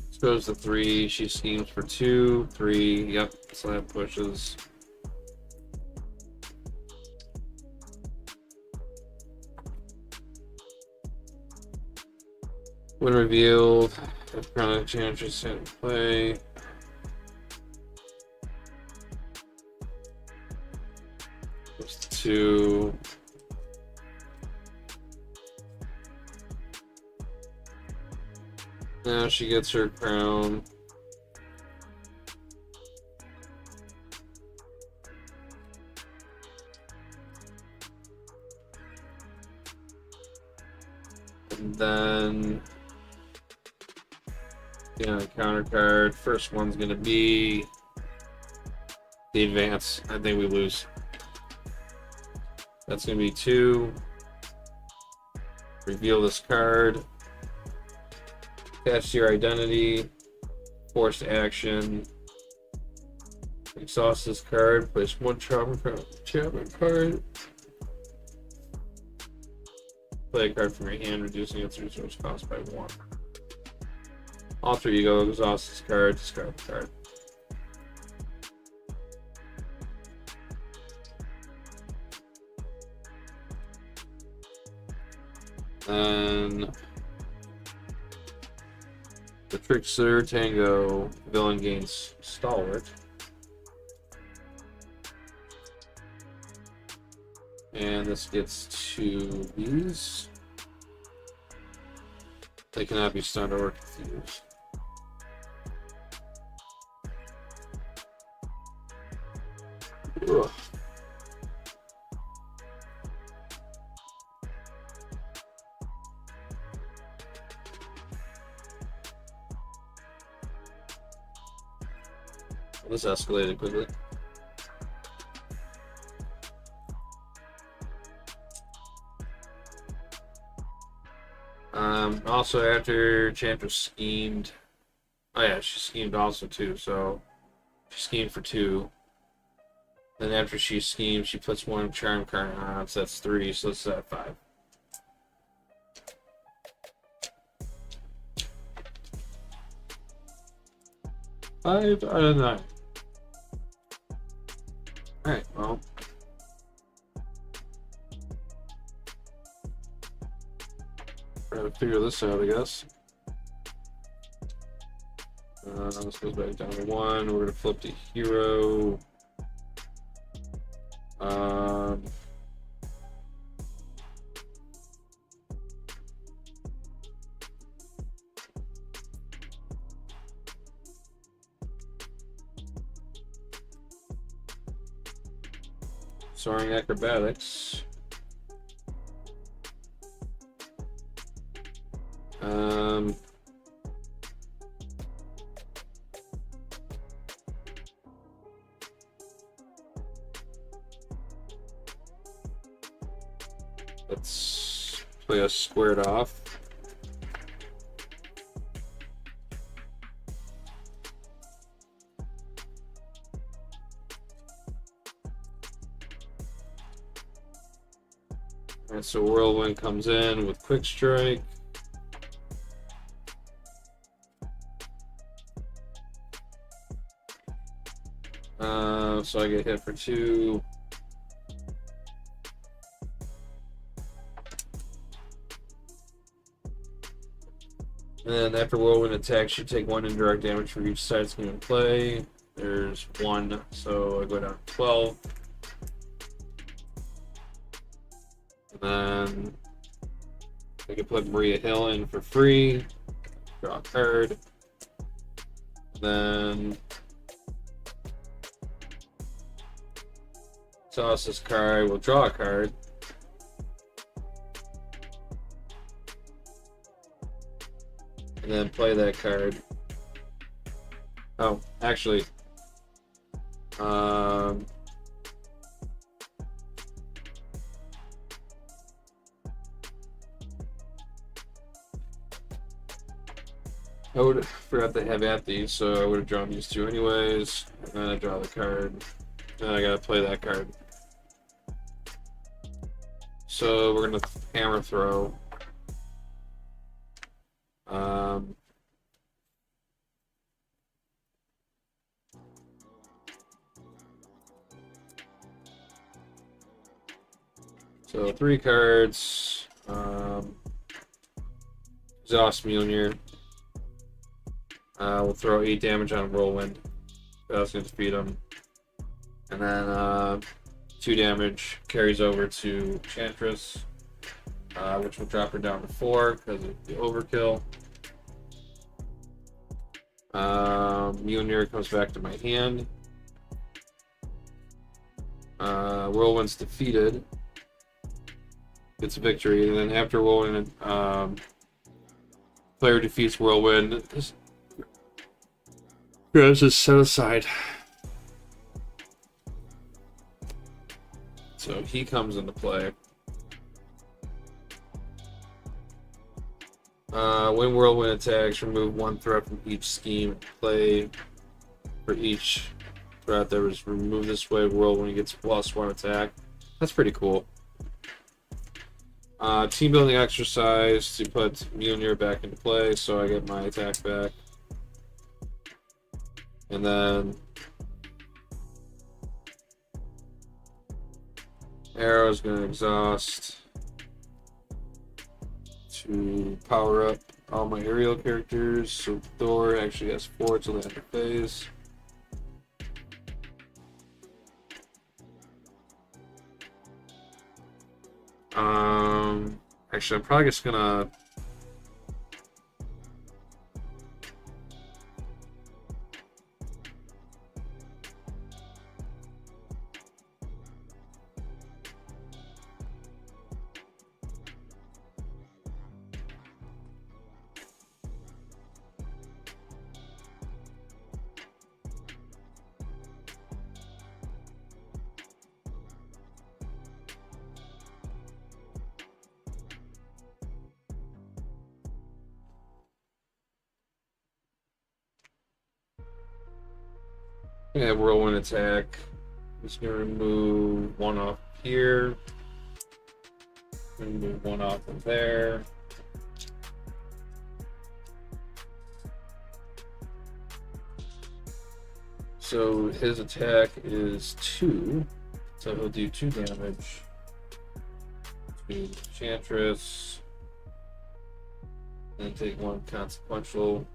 this goes to 3. She schemes for 2, 3. Yep, so that pushes. When revealed, if Enchantress in play. Goes to 2. Now she gets her crown. And then counter card. First one's gonna be the advance. I think we lose. That's gonna be 2. Reveal this card. Attach to your identity. Forced action. Exhaust this card. Place 1 enchantment card. Play a card from your hand, reducing its resource cost by 1. Alter ego. Exhaust this card. Discard the card. Then the Trickster Tango villain gains Stalwart. And this gets 2 these. They cannot be stunned or confused. Ugh. This escalated quickly. Also, after Enchantress schemed, oh yeah, she schemed also too. So she schemed for 2. Then after she schemes, she puts 1 charm card on. So that's 3. So that's 5. Five out of 9. Alright, well. Try to figure this out, I guess. This goes back down to 1. We're going to flip to hero. Soaring acrobatics. Let's play us squared off. Alright, so Whirlwind comes in with Quick Strike. So I get hit for 2. And then after Whirlwind attacks, you take 1 indirect damage for each side scheme in play. There's 1, so I go down to 12. And then I can put Maria Hill in for free. draw a card. Then toss this card, we'll draw a card. And then play that card. Oh, actually, I would have forgot to have at these, so I would have drawn these two anyways. And then I draw the card. Then I gotta play that card. So we're gonna hammer throw. So 3 cards. Exhaust Mjolnir. We'll throw 8 damage on Whirlwind. That's going to defeat him. And then 2 damage carries over to Enchantress, which will drop her down to 4 because of the overkill. Mjolnir comes back to my hand. Whirlwind's defeated. Gets a victory, and then after Whirlwind, player defeats Whirlwind. Grabs his set aside. So he comes into play. When Whirlwind attacks, remove 1 threat from each scheme. Play for each threat that was removed this way. Whirlwind gets +1 attack. That's pretty cool. Team building exercise to put Mjolnir back into play, so I get my attack back. And then Arrow's going to exhaust to power up all my aerial characters. So Thor actually has 4 till the end of phase. Actually, I'm probably just gonna whirlwind attack. I'm just gonna remove 1 off here. Remove 1 off of there. So his attack is 2. So he'll do 2 damage to Enchantress. And take 1 consequential.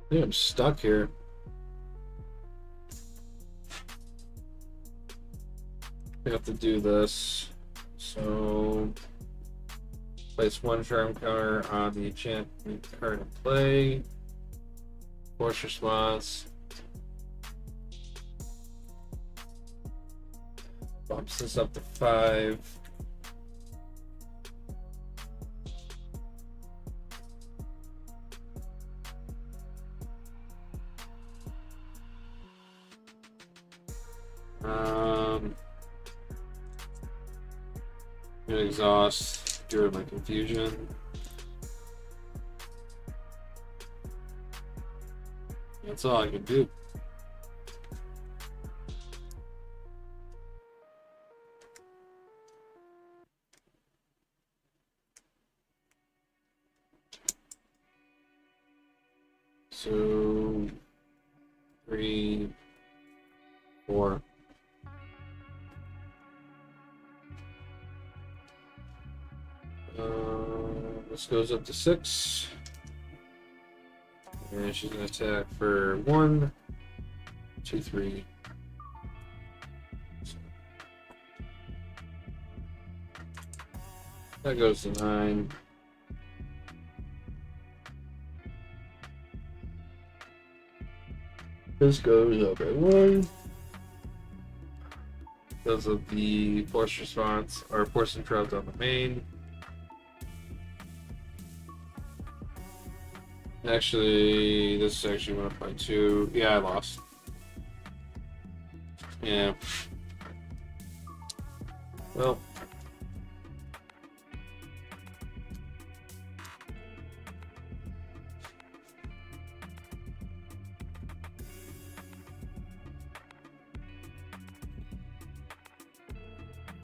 I think I'm stuck here. I have to do this. So place 1 charm counter on the enchantment card in play. Force response. Bumps this up to 5. exhaust during my confusion. That's all I can do. So 3, 4. This goes up to 6. And she's gonna attack for 1, 2, 3. That goes to 9. This goes up at 1. Because of the force response, or force interrupt on the main. Actually, this actually went up by 2. Yeah, I lost. Yeah. Well.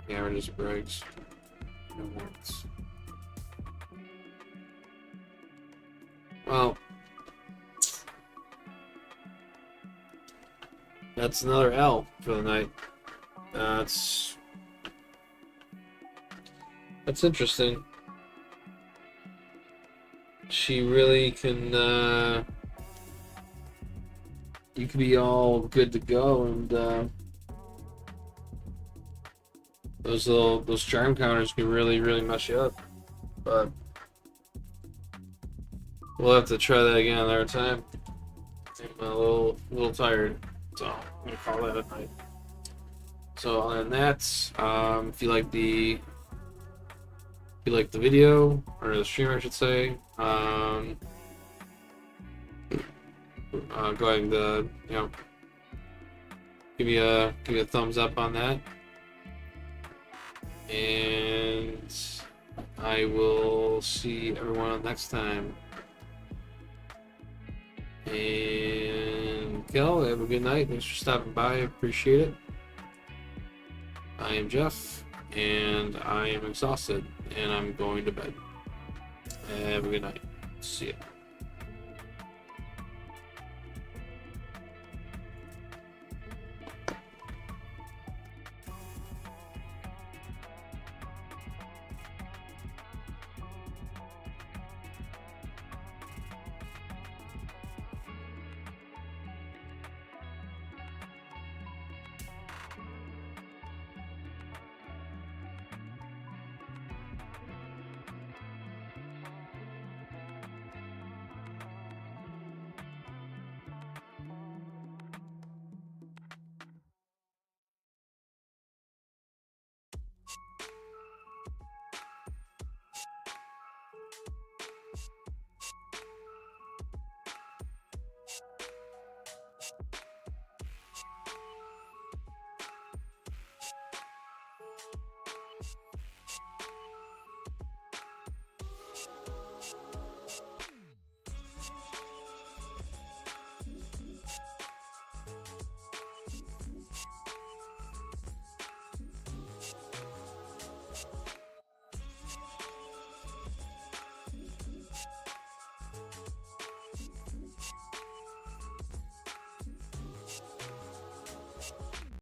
Camera just breaks. No words. Well, that's another L for the night. That's interesting. She really can. You can be all good to go, and those charm counters can really mess you up. But we'll have to try that again another time. I'm a little tired, so I'm gonna call that a night. So other than that, if you like the video or the stream, I should say, go ahead and give me a thumbs up on that, and I will see everyone next time. And Kel, have a good night. Thanks for stopping by. I appreciate it. I am Jeff, and I am exhausted, and I'm going to bed. Have a good night. See ya.